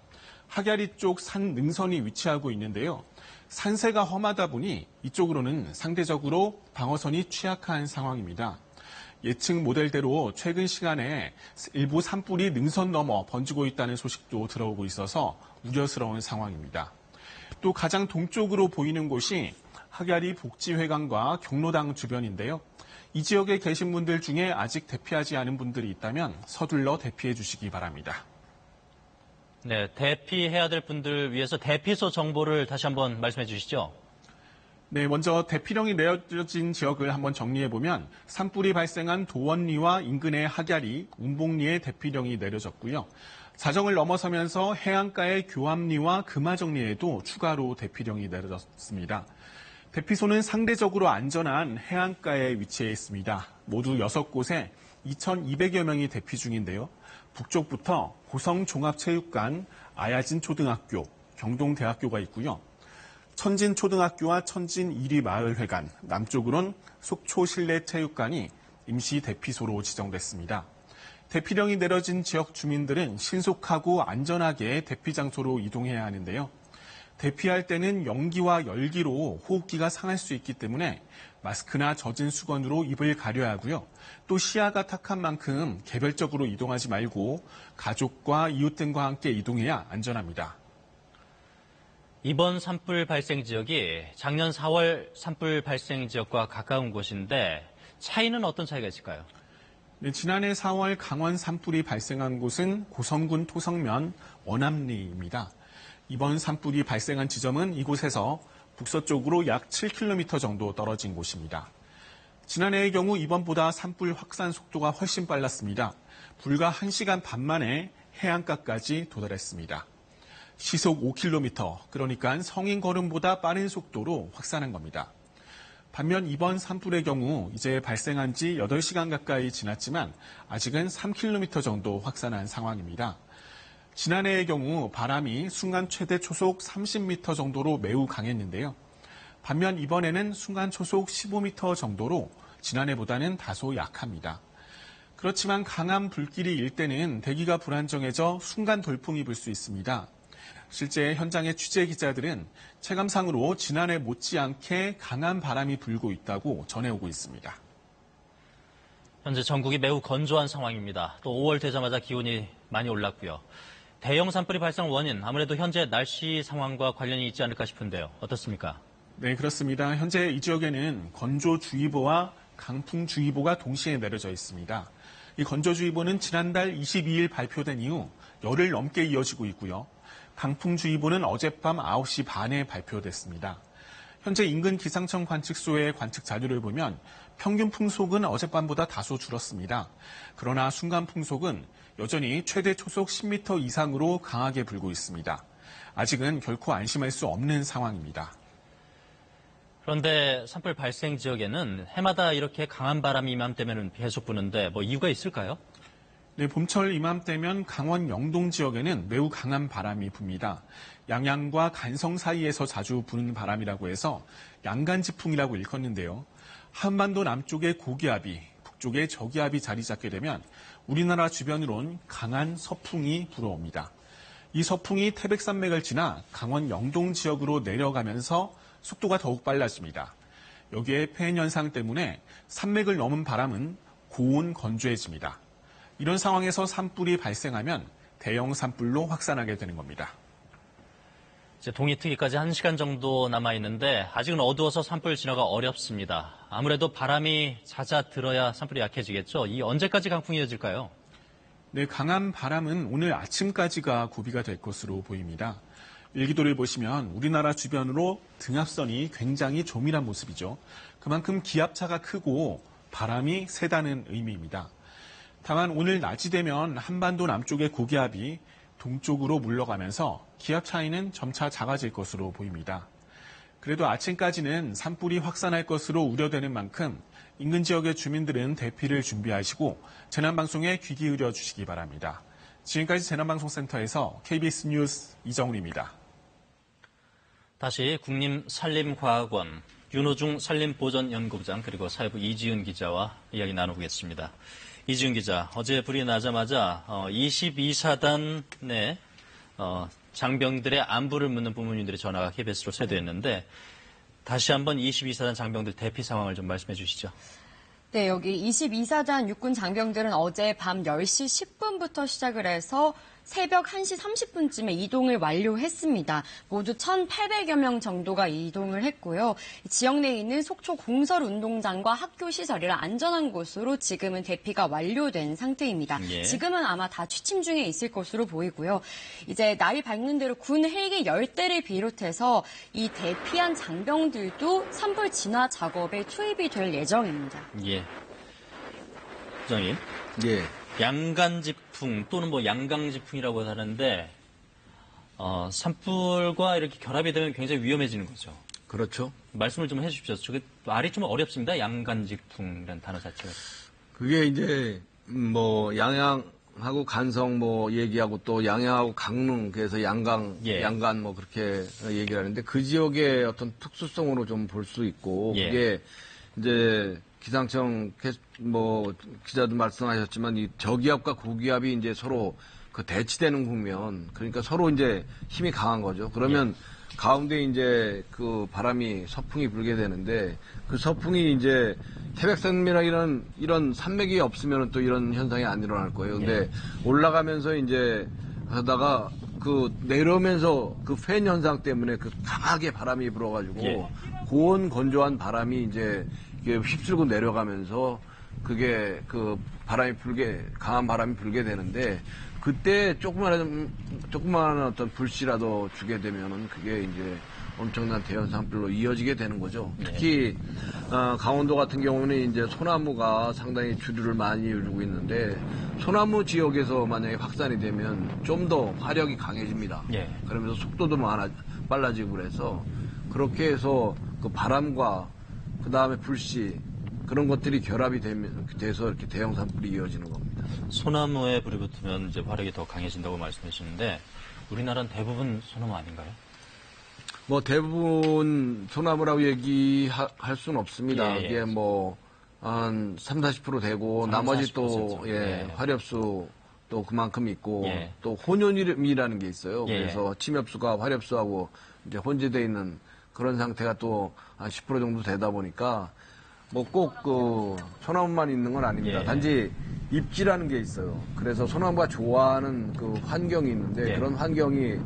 학야리 쪽 산 능선이 위치하고 있는데요. 산세가 험하다 보니 이쪽으로는 상대적으로 방어선이 취약한 상황입니다. 예측 모델대로 최근 시간에 일부 산불이 능선 넘어 번지고 있다는 소식도 들어오고 있어서 우려스러운 상황입니다. 또 가장 동쪽으로 보이는 곳이 학야리 복지회관과 경로당 주변인데요. 이 지역에 계신 분들 중에 아직 대피하지 않은 분들이 있다면 서둘러 대피해 주시기 바랍니다. 네, 대피해야 될 분들 위해서 대피소 정보를 다시 한번 말씀해 주시죠. 네, 먼저 대피령이 내려진 지역을 한번 정리해보면 산불이 발생한 도원리와 인근의 학야리, 운봉리에 대피령이 내려졌고요. 자정을 넘어서면서 해안가의 교암리와 금화정리에도 추가로 대피령이 내려졌습니다. 대피소는 상대적으로 안전한 해안가에 위치해 있습니다. 모두 6곳에 2,200여 명이 대피 중인데요. 북쪽부터 고성종합체육관, 아야진초등학교, 경동대학교가 있고요. 천진초등학교와 천진1위마을회관, 남쪽으론 속초실내체육관이 임시 대피소로 지정됐습니다. 대피령이 내려진 지역 주민들은 신속하고 안전하게 대피 장소로 이동해야 하는데요. 대피할 때는 연기와 열기로 호흡기가 상할 수 있기 때문에 마스크나 젖은 수건으로 입을 가려야 하고요. 또 시야가 탁한 만큼 개별적으로 이동하지 말고 가족과 이웃 등과 함께 이동해야 안전합니다. 이번 산불 발생 지역이 작년 4월 산불 발생 지역과 가까운 곳인데 차이는 어떤 차이가 있을까요? 네, 지난해 4월 강원 산불이 발생한 곳은 고성군 토성면 원암리입니다. 이번 산불이 발생한 지점은 이곳에서 북서쪽으로 약 7km 정도 떨어진 곳입니다. 지난해의 경우 이번보다 산불 확산 속도가 훨씬 빨랐습니다. 불과 1시간 반 만에 해안가까지 도달했습니다. 시속 5km, 그러니까 성인 걸음보다 빠른 속도로 확산한 겁니다. 반면 이번 산불의 경우 이제 발생한 지 8시간 가까이 지났지만 아직은 3km 정도 확산한 상황입니다. 지난해의 경우 바람이 순간 최대 초속 30m 정도로 매우 강했는데요. 반면 이번에는 순간 초속 15m 정도로 지난해보다는 다소 약합니다. 그렇지만 강한 불길이 일 때는 대기가 불안정해져 순간 돌풍이 불 수 있습니다. 실제 현장의 취재 기자들은 체감상으로 지난해 못지않게 강한 바람이 불고 있다고 전해오고 있습니다. 현재 전국이 매우 건조한 상황입니다. 또 5월 되자마자 기온이 많이 올랐고요. 대형 산불이 발생 원인, 아무래도 현재 날씨 상황과 관련이 있지 않을까 싶은데요. 어떻습니까? 네, 그렇습니다. 현재 이 지역에는 건조주의보와 강풍주의보가 동시에 내려져 있습니다. 이 건조주의보는 지난달 22일 발표된 이후 열흘 넘게 이어지고 있고요. 강풍주의보는 어젯밤 9시 반에 발표됐습니다. 현재 인근 기상청 관측소의 관측 자료를 보면 평균 풍속은 어젯밤보다 다소 줄었습니다. 그러나 순간 풍속은 여전히 최대 초속 10m 이상으로 강하게 불고 있습니다. 아직은 결코 안심할 수 없는 상황입니다. 그런데 산불 발생 지역에는 해마다 이렇게 강한 바람이 이맘때면 계속 부는데 뭐 이유가 있을까요? 네, 봄철 이맘때면 강원 영동 지역에는 매우 강한 바람이 붑니다. 양양과 간성 사이에서 자주 부는 바람이라고 해서 양간지풍이라고 일컫는데요. 한반도 남쪽에 고기압이, 북쪽에 저기압이 자리 잡게 되면 우리나라 주변으론 강한 서풍이 불어옵니다. 이 서풍이 태백산맥을 지나 강원 영동 지역으로 내려가면서 속도가 더욱 빨라집니다. 여기에 폐인 현상 때문에 산맥을 넘은 바람은 고온 건조해집니다. 이런 상황에서 산불이 발생하면 대형 산불로 확산하게 되는 겁니다. 이제 동해특위까지 1시간 정도 남아있는데 아직은 어두워서 산불 진화가 어렵습니다. 아무래도 바람이 잦아들어야 산불이 약해지겠죠. 이 언제까지 강풍이 이어질까요? 네, 강한 바람은 오늘 아침까지가 고비가 될 것으로 보입니다. 일기도를 보시면 우리나라 주변으로 등압선이 굉장히 조밀한 모습이죠. 그만큼 기압차가 크고 바람이 세다는 의미입니다. 다만 오늘 낮이 되면 한반도 남쪽의 고기압이 동쪽으로 물러가면서 기압 차이는 점차 작아질 것으로 보입니다. 그래도 아침까지는 산불이 확산할 것으로 우려되는 만큼 인근 지역의 주민들은 대피를 준비하시고 재난방송에 귀 기울여 주시기 바랍니다. 지금까지 재난방송센터에서 KBS 뉴스 이정훈입니다. 다시 국립산림과학원 윤호중 산림보전연구부장 그리고 사회부 이지은 기자와 이야기 나누겠습니다. 이지은 기자, 어제 불이 나자마자 22사단 내 장병들의 안부를 묻는 부모님들의 전화가 KBS로 쇄도했는데 다시 한번 22사단 장병들 대피 상황을 좀 말씀해 주시죠. 네, 여기 22사단 육군 장병들은 어제 밤 10시 10분부터 시작을 해서 새벽 1시 30분쯤에 이동을 완료했습니다. 모두 1,800여 명 정도가 이동을 했고요. 지역 내에 있는 속초 공설운동장과 학교 시설 이런 안전한 곳으로 지금은 대피가 완료된 상태입니다. 예. 지금은 아마 다 취침 중에 있을 것으로 보이고요. 이제 날이 밝는 대로 군 헬기 10대를 비롯해서 이 대피한 장병들도 산불 진화 작업에 투입이 될 예정입니다. 예. 부장님. 예. 양간지풍 또는 뭐 양강지풍이라고 하는데 산불과 이렇게 결합이 되면 굉장히 위험해지는 거죠. 그렇죠. 말씀을 좀 해주십시오. 저게 말이 좀 어렵습니다. 양간지풍이라는 단어 자체가. 그게 이제 뭐 양양하고 간성 뭐 얘기하고 또 양양하고 강릉 그래서 양강 예. 양간 뭐 그렇게 얘기를 하는데 그 지역의 어떤 특수성으로 좀 볼 수 있고 예. 그게 이제 기상청 뭐 기자도 말씀하셨지만 이 저기압과 고기압이 이제 서로 그 대치되는 국면 그러니까 서로 이제 힘이 강한 거죠. 그러면 가운데 이제 그 바람이 서풍이 불게 되는데 그 서풍이 이제 태백산맥이나 이런 산맥이 없으면 또 이런 현상이 안 일어날 거예요. 근데 올라가면서 이제 하다가 그 내려오면서 그 팬 현상 때문에 그 강하게 바람이 불어가지고 고온 건조한 바람이 이제 이게 휩쓸고 내려가면서 그게 그 바람이 강한 바람이 불게 되는데 그때 조그마한 어떤 불씨라도 주게 되면은 그게 이제 엄청난 대형 산불로 이어지게 되는 거죠. 특히 강원도 같은 경우는 이제 소나무가 상당히 주류를 많이 이루고 있는데 소나무 지역에서 만약에 확산이 되면 좀 더 화력이 강해집니다. 그러면서 속도도 빨라지고 그래서 그렇게 해서 그 바람과 그 다음에 불씨 그런 것들이 결합이 돼서 이렇게 대형 산불이 이어지는 겁니다. 소나무에 불이 붙으면 이제 화력이 더 강해진다고 말씀해 주시는데 우리나라는 대부분 소나무 아닌가요? 뭐 대부분 소나무라고 얘기할 수는 없습니다. 예. 이게 뭐 한 30-40% 되고 나머지 또 화렵수 또 그만큼 있고 또 혼연이라는 게 있어요. 그래서 침엽수가 화렵수하고 이제 혼재되어 있는 그런 상태가 또 한 10% 정도 되다 보니까 뭐 꼭 그 소나무만 있는 건 아닙니다. 단지 입지라는 게 있어요. 그래서 소나무가 좋아하는 그 환경이 있는데 그런 환경이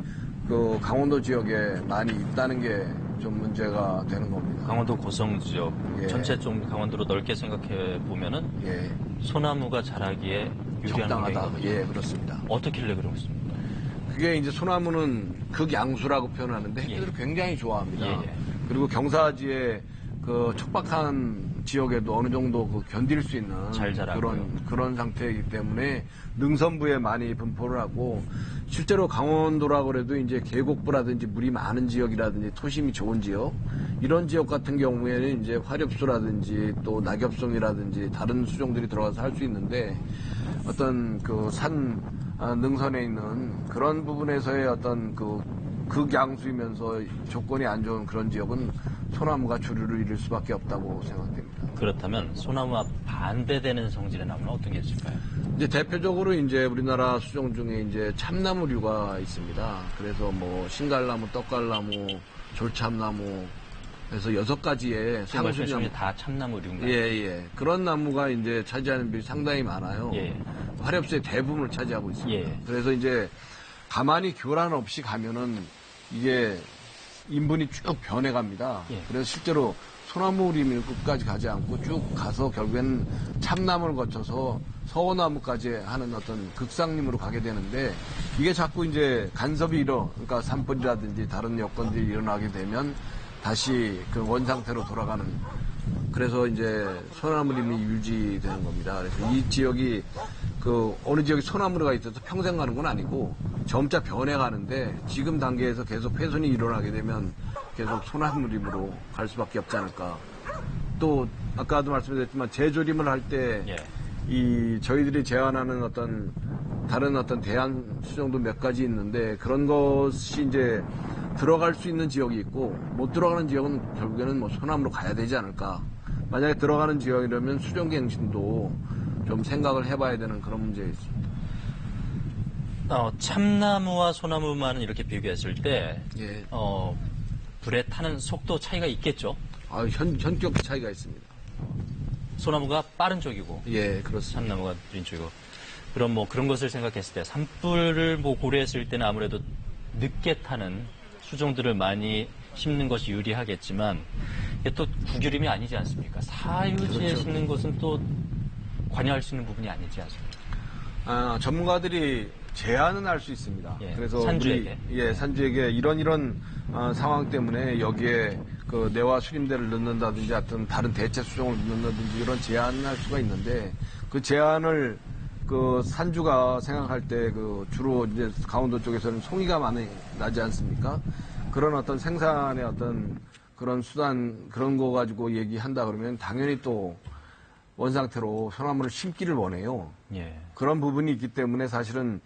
그 강원도 지역에 많이 있다는 게 좀 문제가 되는 겁니다. 강원도 고성 지역 전체 좀 강원도로 넓게 생각해 보면은 소나무가 자라기에 유리한 적당하다. 예, 그렇습니다. 어떻길래 그렇습니까? 그게 이제 소나무는 극양수라고 표현하는데 햇빛을 굉장히 좋아합니다. 그리고 경사지에 그 척박한 지역에도 어느 정도 그 견딜 수 있는 그런 상태이기 때문에 능선부에 많이 분포를 하고 실제로 강원도라고 그래도 이제 계곡부라든지 물이 많은 지역이라든지 토심이 좋은 지역 이런 지역 같은 경우에는 이제 화렵수라든지 또 낙엽송이라든지 다른 수종들이 들어가서 할 수 있는데 어떤 그 산 능선에 있는 그런 부분에서의 어떤 그 극양수이면서 조건이 안 좋은 그런 지역은 소나무가 주류를 이룰 수밖에 없다고 생각됩니다. 그렇다면 소나무와 반대되는 성질의 나무는 어떤 게 있을까요? 이제 대표적으로 이제 우리나라 수종 중에 이제 참나무류가 있습니다. 그래서 뭐 신갈나무, 떡갈나무, 졸참나무 그래서 6가지의 상수나무 다 참나무류인가요? 예. 그런 나무가 이제 차지하는 비율이 상당히 많아요. 화렵수의 대부분을 차지하고 있습니다. 그래서 이제 가만히 교란 없이 가면은 이게 인분이 쭉 변해갑니다. 그래서 실제로 소나무 우림을 끝까지 가지 않고 쭉 가서 결국엔 참나무를 거쳐서 서원나무까지 하는 어떤 극상림으로 가게 되는데 이게 자꾸 이제 간섭이 그러니까 산불이라든지 다른 여건들이 일어나게 되면 다시 그 원상태로 돌아가는 그래서 이제 소나무림이 유지되는 겁니다. 그래서 이 지역이 그 어느 지역이 소나무가 있어서 평생 가는 건 아니고 점차 변해가는데 지금 단계에서 계속 훼손이 일어나게 되면 계속 소나무림으로 갈 수밖에 없지 않을까. 또 아까도 말씀드렸지만 재조림을 할 때 이 저희들이 제안하는 어떤 다른 어떤 대안 수정도 몇 가지 있는데 그런 것이 이제 들어갈 수 있는 지역이 있고 못 들어가는 지역은 결국에는 뭐 소나무로 가야 되지 않을까. 만약에 들어가는 지역이라면 수정갱신도 좀 생각을 해봐야 되는 그런 문제가 있습니다. 참나무와 소나무만은 이렇게 비교했을 때 불에 타는 속도 차이가 있겠죠? 현격 차이가 있습니다. 소나무가 빠른 쪽이고, 그렇습니다. 참나무가 느린 쪽이고. 그럼 뭐 그런 것을 생각했을 때 산불을 뭐 고려했을 때는 아무래도 늦게 타는 수종들을 많이 심는 것이 유리하겠지만 이게 또 국유림이 아니지 않습니까? 사유지에 심는 것은 또 관여할 수 있는 부분이 아니지 않습니까? 전문가들이 제안은 할 수 있습니다. 그래서 산주에게 산주에게 이런 상황 때문에 여기에 그 내화 수림대를 넣는다든지 하여튼 다른 대체 수종을 넣는다든지 이런 제안을 할 수가 있는데 그 제안을 그 산주가 생각할 때 그 주로 이제 강원도 쪽에서는 송이가 많이 나지 않습니까? 그런 어떤 생산의 어떤 그런 수단 그런 거 가지고 얘기한다 그러면 당연히 또 원상태로 소나무를 심기를 원해요. 그런 부분이 있기 때문에 사실은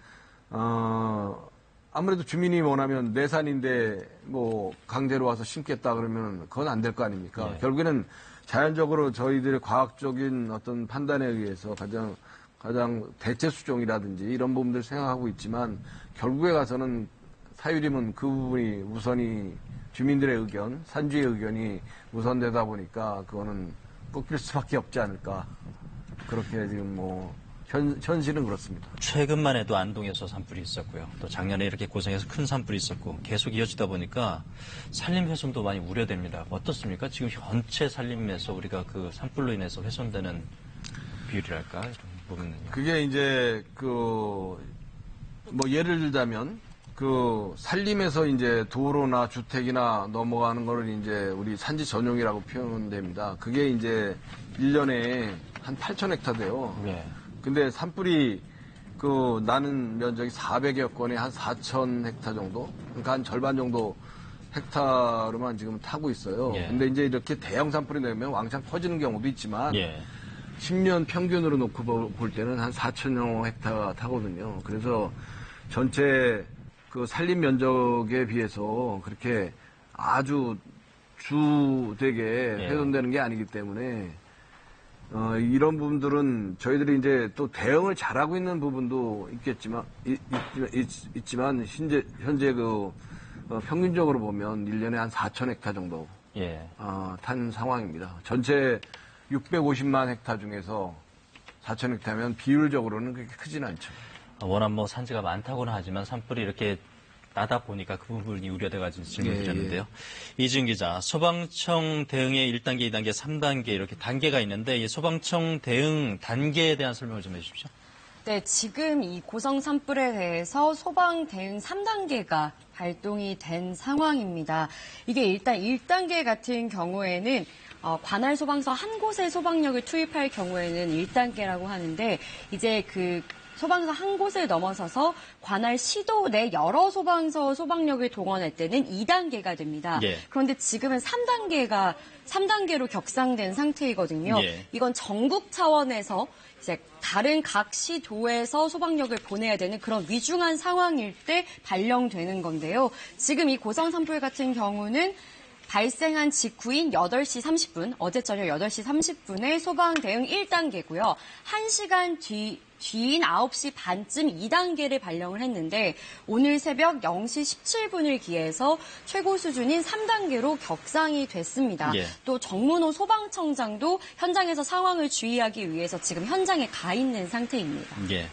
아무래도 주민이 원하면 내 산인데 뭐 강제로 와서 심겠다 그러면 그건 안 될 거 아닙니까? 결국에는 자연적으로 저희들의 과학적인 어떤 판단에 의해서 가장 대체 수종이라든지 이런 부분들 생각하고 있지만 결국에 가서는 사유림은 그 부분이 우선이 주민들의 의견, 산주의 의견이 우선되다 보니까 그거는 꺾일 수밖에 없지 않을까. 그렇게 지금 뭐 현실은 그렇습니다. 최근만 해도 안동에서 산불이 있었고요. 또 작년에 이렇게 고성에서 큰 산불이 있었고 계속 이어지다 보니까 산림 훼손도 많이 우려됩니다. 어떻습니까? 지금 전체 산림에서 우리가 그 산불로 인해서 훼손되는 비율이랄까 이런 부분은요. 그게 이제 뭐 예를 들자면 그 산림에서 이제 도로나 주택이나 넘어가는 거를 이제 우리 산지 전용이라고 표현됩니다. 그게 이제 1년에 한 8,000헥타 돼요. 근데 산불이 그 나는 면적이 400여 건에 한 4,000헥타 정도? 그러니까 한 절반 정도 헥타로만 지금 타고 있어요. 근데 이제 이렇게 대형 산불이 나면 왕창 퍼지는 경우도 있지만 10년 평균으로 놓고 볼 때는 한 4,000여 헥타가 타거든요. 그래서 전체 그 산림 면적에 비해서 그렇게 아주 주되게 훼손되는 게 아니기 때문에 이런 부분들은 저희들이 이제 또 대응을 잘하고 있는 부분도 있지만 현재 평균적으로 보면 1년에 한 4,000헥타 정도 예. 탄 상황입니다. 전체 650만 헥타 중에서 4,000헥타면 비율적으로는 그렇게 크진 않죠. 워낙 뭐 산지가 많다고는 하지만 산불이 이렇게 나다 보니까 그 부분이 우려돼가지고 질문드렸는데요. 이준 기자, 소방청 대응의 1단계, 2단계, 3단계 이렇게 단계가 있는데 이 소방청 대응 단계에 대한 설명을 좀 해주십시오. 네, 지금 이 고성 산불에 대해서 소방 대응 3단계가 발동이 된 상황입니다. 이게 일단 1단계 같은 경우에는 관할 소방서 한 곳에 소방력을 투입할 경우에는 1단계라고 하는데 이제 그 소방서 한 곳을 넘어서서 관할 시도 내 여러 소방서 소방력을 동원할 때는 2단계가 됩니다. 예. 그런데 지금은 3단계로 격상된 상태이거든요. 예. 이건 전국 차원에서 이제 다른 각 시도에서 소방력을 보내야 되는 그런 위중한 상황일 때 발령되는 건데요. 지금 이 고성 산불 같은 경우는 발생한 직후인 8시 30분, 어제 저녁 8시 30분에 소방 대응 1단계고요. 1시간 뒤인 9시 반쯤 2단계를 발령을 했는데 오늘 새벽 0시 17분을 기해서 최고 수준인 3단계로 격상이 됐습니다. 예. 또 정문호 소방청장도 현장에서 상황을 주의하기 위해서 지금 현장에 가 있는 상태입니다. 예.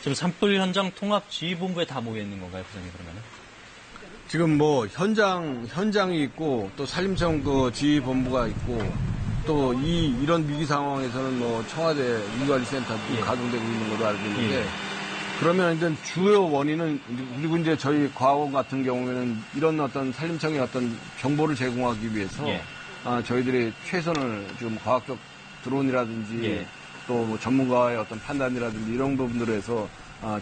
지금 산불 현장 통합지휘본부에 다 모여 있는 건가요, 부장님 그러면은? 지금 뭐 현장이 있고 또 산림청 그 지휘본부가 있고 또 이런 위기 상황에서는 뭐 청와대 위기관리센터도 가동되고 있는 걸로 알고 있는데 그러면 이제 주요 원인은 그리고 이제 저희 과학원 같은 경우에는 이런 어떤 산림청의 어떤 정보를 제공하기 위해서 저희들이 최선을 지금 과학적 드론이라든지 또 뭐 전문가의 어떤 판단이라든지 이런 부분들을 해서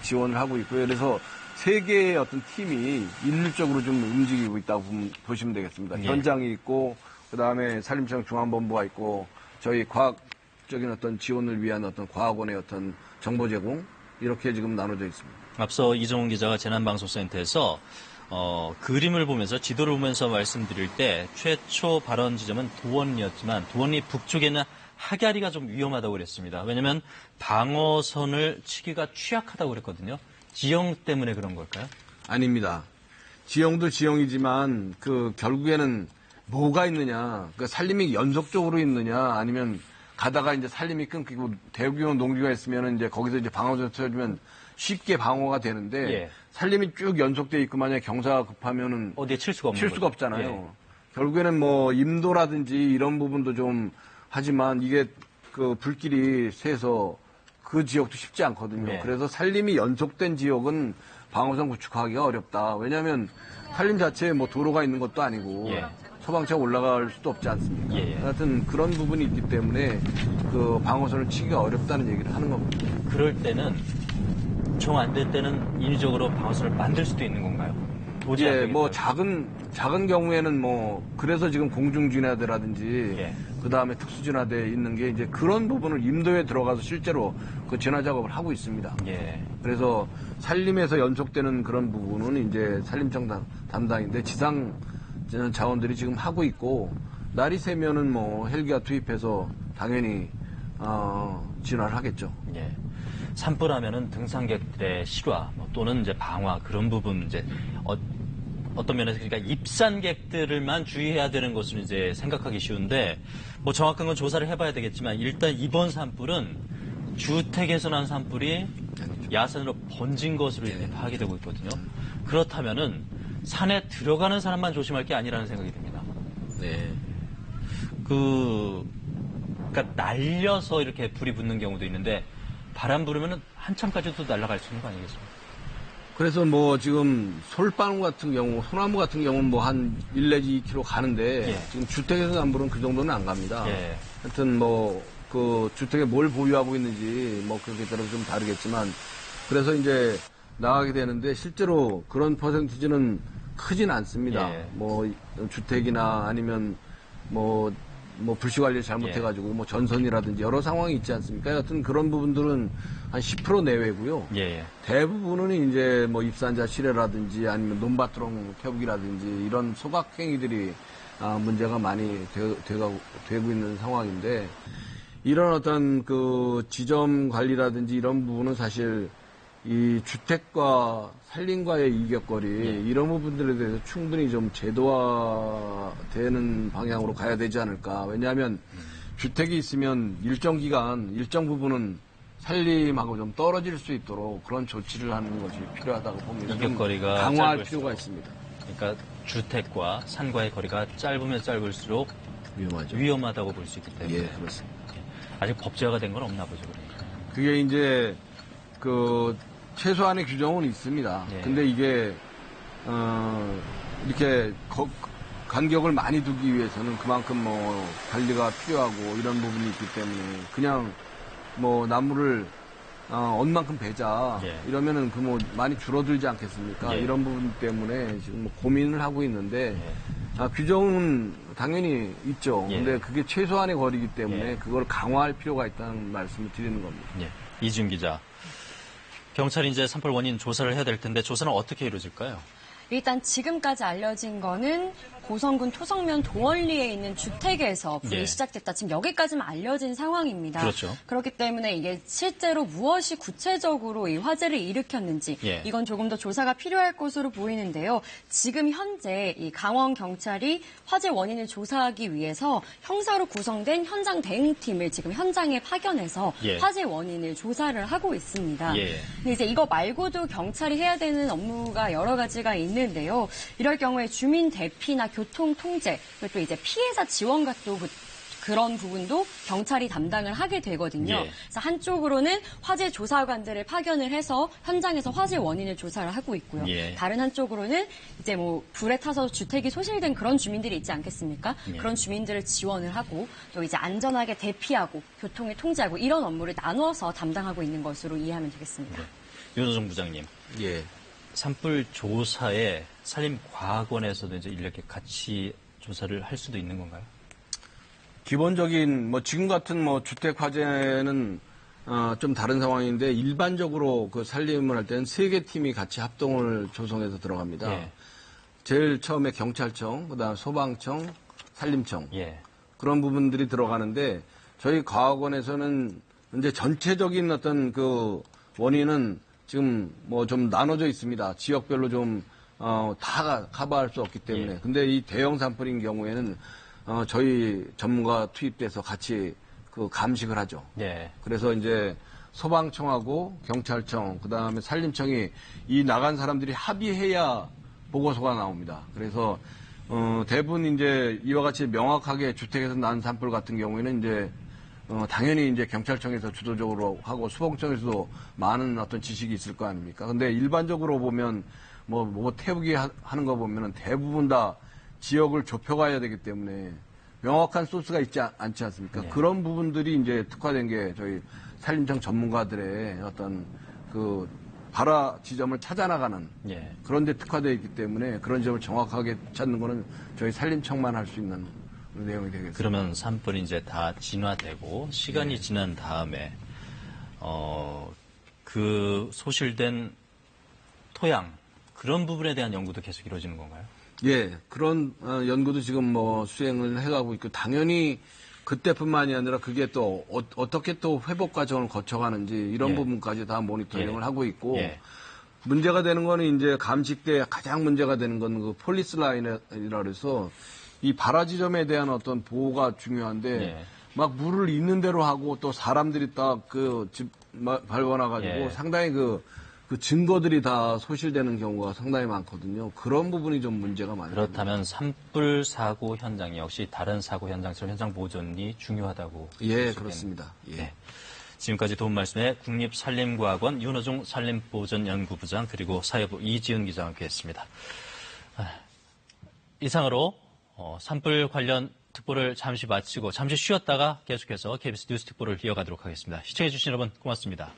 지원을 하고 있고요. 그래서 세 개의 어떤 팀이 일률적으로 좀 움직이고 있다고 보시면 되겠습니다. 현장이 있고, 그 다음에 산림청 중앙본부가 있고, 저희 과학적인 어떤 지원을 위한 어떤 과학원의 어떤 정보 제공, 이렇게 지금 나눠져 있습니다. 앞서 이정훈 기자가 재난방송센터에서 그림을 보면서 지도를 보면서 말씀드릴 때 최초 발언 지점은 도원리였지만 도원리 북쪽에는 하갸리가 좀 위험하다고 그랬습니다. 왜냐하면 방어선을 치기가 취약하다고 그랬거든요. 지형 때문에 그런 걸까요? 아닙니다. 지형도 지형이지만 결국에는 뭐가 있느냐, 산림이 연속적으로 있느냐, 아니면 가다가 이제 산림이 끊기고 대규모 농지가 있으면 이제 거기서 이제 방어선 쳐주면 쉽게 방어가 되는데 산림이 쭉 연속돼 있고 만약에 경사가 급하면은 어디에 칠 수가 없잖아요. 결국에는 뭐 임도라든지 이런 부분도 좀 하지만 이게 불길이 새서 그 지역도 쉽지 않거든요. 그래서 산림이 연속된 지역은 방어선 구축하기가 어렵다. 왜냐하면 산림 자체에 뭐 도로가 있는 것도 아니고 소방차가 올라갈 수도 없지 않습니까? 하여튼 그런 부분이 있기 때문에 그 방어선을 치기가 어렵다는 얘기를 하는 겁니다. 그럴 때는 정 안 될 때는 인위적으로 방어선을 만들 수도 있는 건가요? 뭐 작은 경우에는 뭐 그래서 지금 공중진화대라든지 그 다음에 특수진화대 있는 게 이제 그런 부분을 임도에 들어가서 실제로 그 진화 작업을 하고 있습니다. 그래서 산림에서 연속되는 그런 부분은 이제 산림청 담당인데 지상 자원들이 지금 하고 있고 날이 새면은 뭐 헬기가 투입해서 당연히 진화를 하겠죠. 산불하면은 등산객들의 실화 또는 이제 방화 그런 부분 이제 어떤 면에서 그러니까 입산객들만 주의해야 되는 것으로 이제 생각하기 쉬운데 뭐 정확한 건 조사를 해봐야 되겠지만 일단 이번 산불은 주택에서 난 산불이 야산으로 번진 것으로 이제 파악이 되고 있거든요. 그렇다면은 산에 들어가는 사람만 조심할 게 아니라는 생각이 듭니다. 그러니까 날려서 이렇게 불이 붙는 경우도 있는데 바람 부르면은 한참까지도 날아갈 수 있는 거 아니겠습니까? 그래서 뭐 지금 솔방울 같은 경우, 소나무 같은 경우는 뭐 한 1 내지 2km 가는데 지금 주택에서 산불은 그 정도는 안 갑니다. 하여튼 뭐 그 주택에 뭘 보유하고 있는지 뭐 그렇게 따라서 좀 다르겠지만 그래서 이제 나가게 되는데 실제로 그런 퍼센티지는 크진 않습니다. 뭐 주택이나 아니면 뭐 불씨 관리를 잘못해가지고 뭐 전선이라든지 여러 상황이 있지 않습니까? 여튼 그런 부분들은 한 10% 내외고요. 대부분은 이제 뭐 입산자 실해라든지 아니면 논밭드렁 태우기라든지 이런 소각행위들이 문제가 많이 되고 있는 상황인데 이런 어떤 그 지점 관리라든지 이런 부분은 사실 이 주택과 산림과의 이격거리 이런 부분들에 대해서 충분히 좀 제도화되는 방향으로 가야 되지 않을까. 왜냐하면 주택이 있으면 일정 기간, 일정 부분은 산림하고 좀 떨어질 수 있도록 그런 조치를 하는 것이 필요하다고 봅니다. 이격거리가 강화할 필요가 있습니다. 그러니까 주택과 산과의 거리가 짧으면 짧을수록 위험하다고 볼 수 있기 때문에. 예, 그렇습니다. 아직 법제화가 된 건 없나 보죠, 그러니까. 그게 이제 그 최소한의 규정은 있습니다. 예. 근데 이게 이렇게 간격을 많이 두기 위해서는 그만큼 뭐 관리가 필요하고 이런 부분이 있기 때문에 그냥 뭐 나무를 얼만큼 베자 이러면은 그 뭐 많이 줄어들지 않겠습니까? 이런 부분 때문에 지금 뭐 고민을 하고 있는데 규정은 당연히 있죠. 근데 그게 최소한의 거리이기 때문에 그걸 강화할 필요가 있다는 말씀을 드리는 겁니다. 이준 기자, 경찰이 이제 산불 원인 조사를 해야 될 텐데 조사는 어떻게 이루어질까요? 일단 지금까지 알려진 거는 고성군 토성면 도원리에 있는 주택에서 불이 시작됐다. 지금 여기까지만 알려진 상황입니다. 그렇죠. 그렇기 때문에 이게 실제로 무엇이 구체적으로 이 화재를 일으켰는지 이건 조금 더 조사가 필요할 것으로 보이는데요. 지금 현재 이 강원 경찰이 화재 원인을 조사하기 위해서 형사로 구성된 현장 대응팀을 지금 현장에 파견해서 화재 원인을 조사를 하고 있습니다. 근데 이제 이거 말고도 경찰이 해야 되는 업무가 여러 가지가 있는데요. 이럴 경우에 주민 대피나 교통 통제, 그리고 또 이제 피해자 지원과 또 그런 부분도 경찰이 담당을 하게 되거든요. 그래서 한쪽으로는 화재 조사관들을 파견을 해서 현장에서 화재 원인을 조사를 하고 있고요. 다른 한쪽으로는 이제 뭐 불에 타서 주택이 소실된 그런 주민들이 있지 않겠습니까? 그런 주민들을 지원을 하고 또 이제 안전하게 대피하고 교통을 통제하고 이런 업무를 나누어서 담당하고 있는 것으로 이해하면 되겠습니다. 윤호정 부장님. 산불 조사에 산림과학원에서도 이제 이렇게 같이 조사를 할 수도 있는 건가요? 기본적인 뭐 지금 같은 뭐 주택 화재는 좀 다른 상황인데 일반적으로 그 산림을 할 때는 3개 팀이 같이 합동을 조성해서 들어갑니다. 제일 처음에 경찰청, 그다음 소방청, 산림청 그런 부분들이 들어가는데 저희 과학원에서는 이제 전체적인 어떤 그 원인은 지금 뭐 좀 나눠져 있습니다. 지역별로 좀 다 커버할 수 없기 때문에. 근데 이 대형 산불인 경우에는 저희 전문가 투입돼서 같이 그 감식을 하죠. 그래서 이제 소방청하고 경찰청, 그 다음에 산림청이 이 나간 사람들이 합의해야 보고서가 나옵니다. 그래서 대부분 이제 이와 같이 명확하게 주택에서 난 산불 같은 경우에는 이제 당연히 이제 경찰청에서 주도적으로 하고 소방청에서도 많은 어떤 지식이 있을 거 아닙니까? 근데 일반적으로 보면 뭐 태우기 하는 거 보면은 대부분 다 지역을 좁혀가야 되기 때문에 명확한 소스가 있지 않지 않습니까? 그런 부분들이 이제 특화된 게 저희 산림청 전문가들의 어떤 그 발화 지점을 찾아나가는 그런 데 특화되어 있기 때문에 그런 점을 정확하게 찾는 거는 저희 산림청만 할 수 있는 내용이 되겠습니다. 그러면 산불이 이제 다 진화되고 시간이 지난 다음에 그 소실된 토양 그런 부분에 대한 연구도 계속 이루어지는 건가요? 그런 연구도 지금 뭐 수행을 해가고 있고 당연히 그때뿐만이 아니라 그게 또 어떻게 또 회복 과정을 거쳐가는지 이런 부분까지 다 모니터링을 하고 있고 문제가 되는 거는 이제 감식 때 가장 문제가 되는 건 그 폴리스 라인이라 그래서 이 발화 지점에 대한 어떤 보호가 중요한데 막 물을 있는 대로 하고 또 사람들이 딱 그 집 밟아놔가지고 상당히 그 증거들이 다 소실되는 경우가 상당히 많거든요. 그런 부분이 좀 문제가 많아요. 그렇다면 산불 사고 현장 역시 다른 사고 현장처럼 현장 보존이 중요하다고. 그렇습니다. 지금까지 도움 말씀에 국립산림과학원 윤호중 산림보존연구부장 그리고 사회부 이지은 기자와 함께했습니다. 이상으로 산불 관련 특보를 잠시 마치고 잠시 쉬었다가 계속해서 KBS 뉴스 특보를 이어가도록 하겠습니다. 시청해주신 여러분 고맙습니다.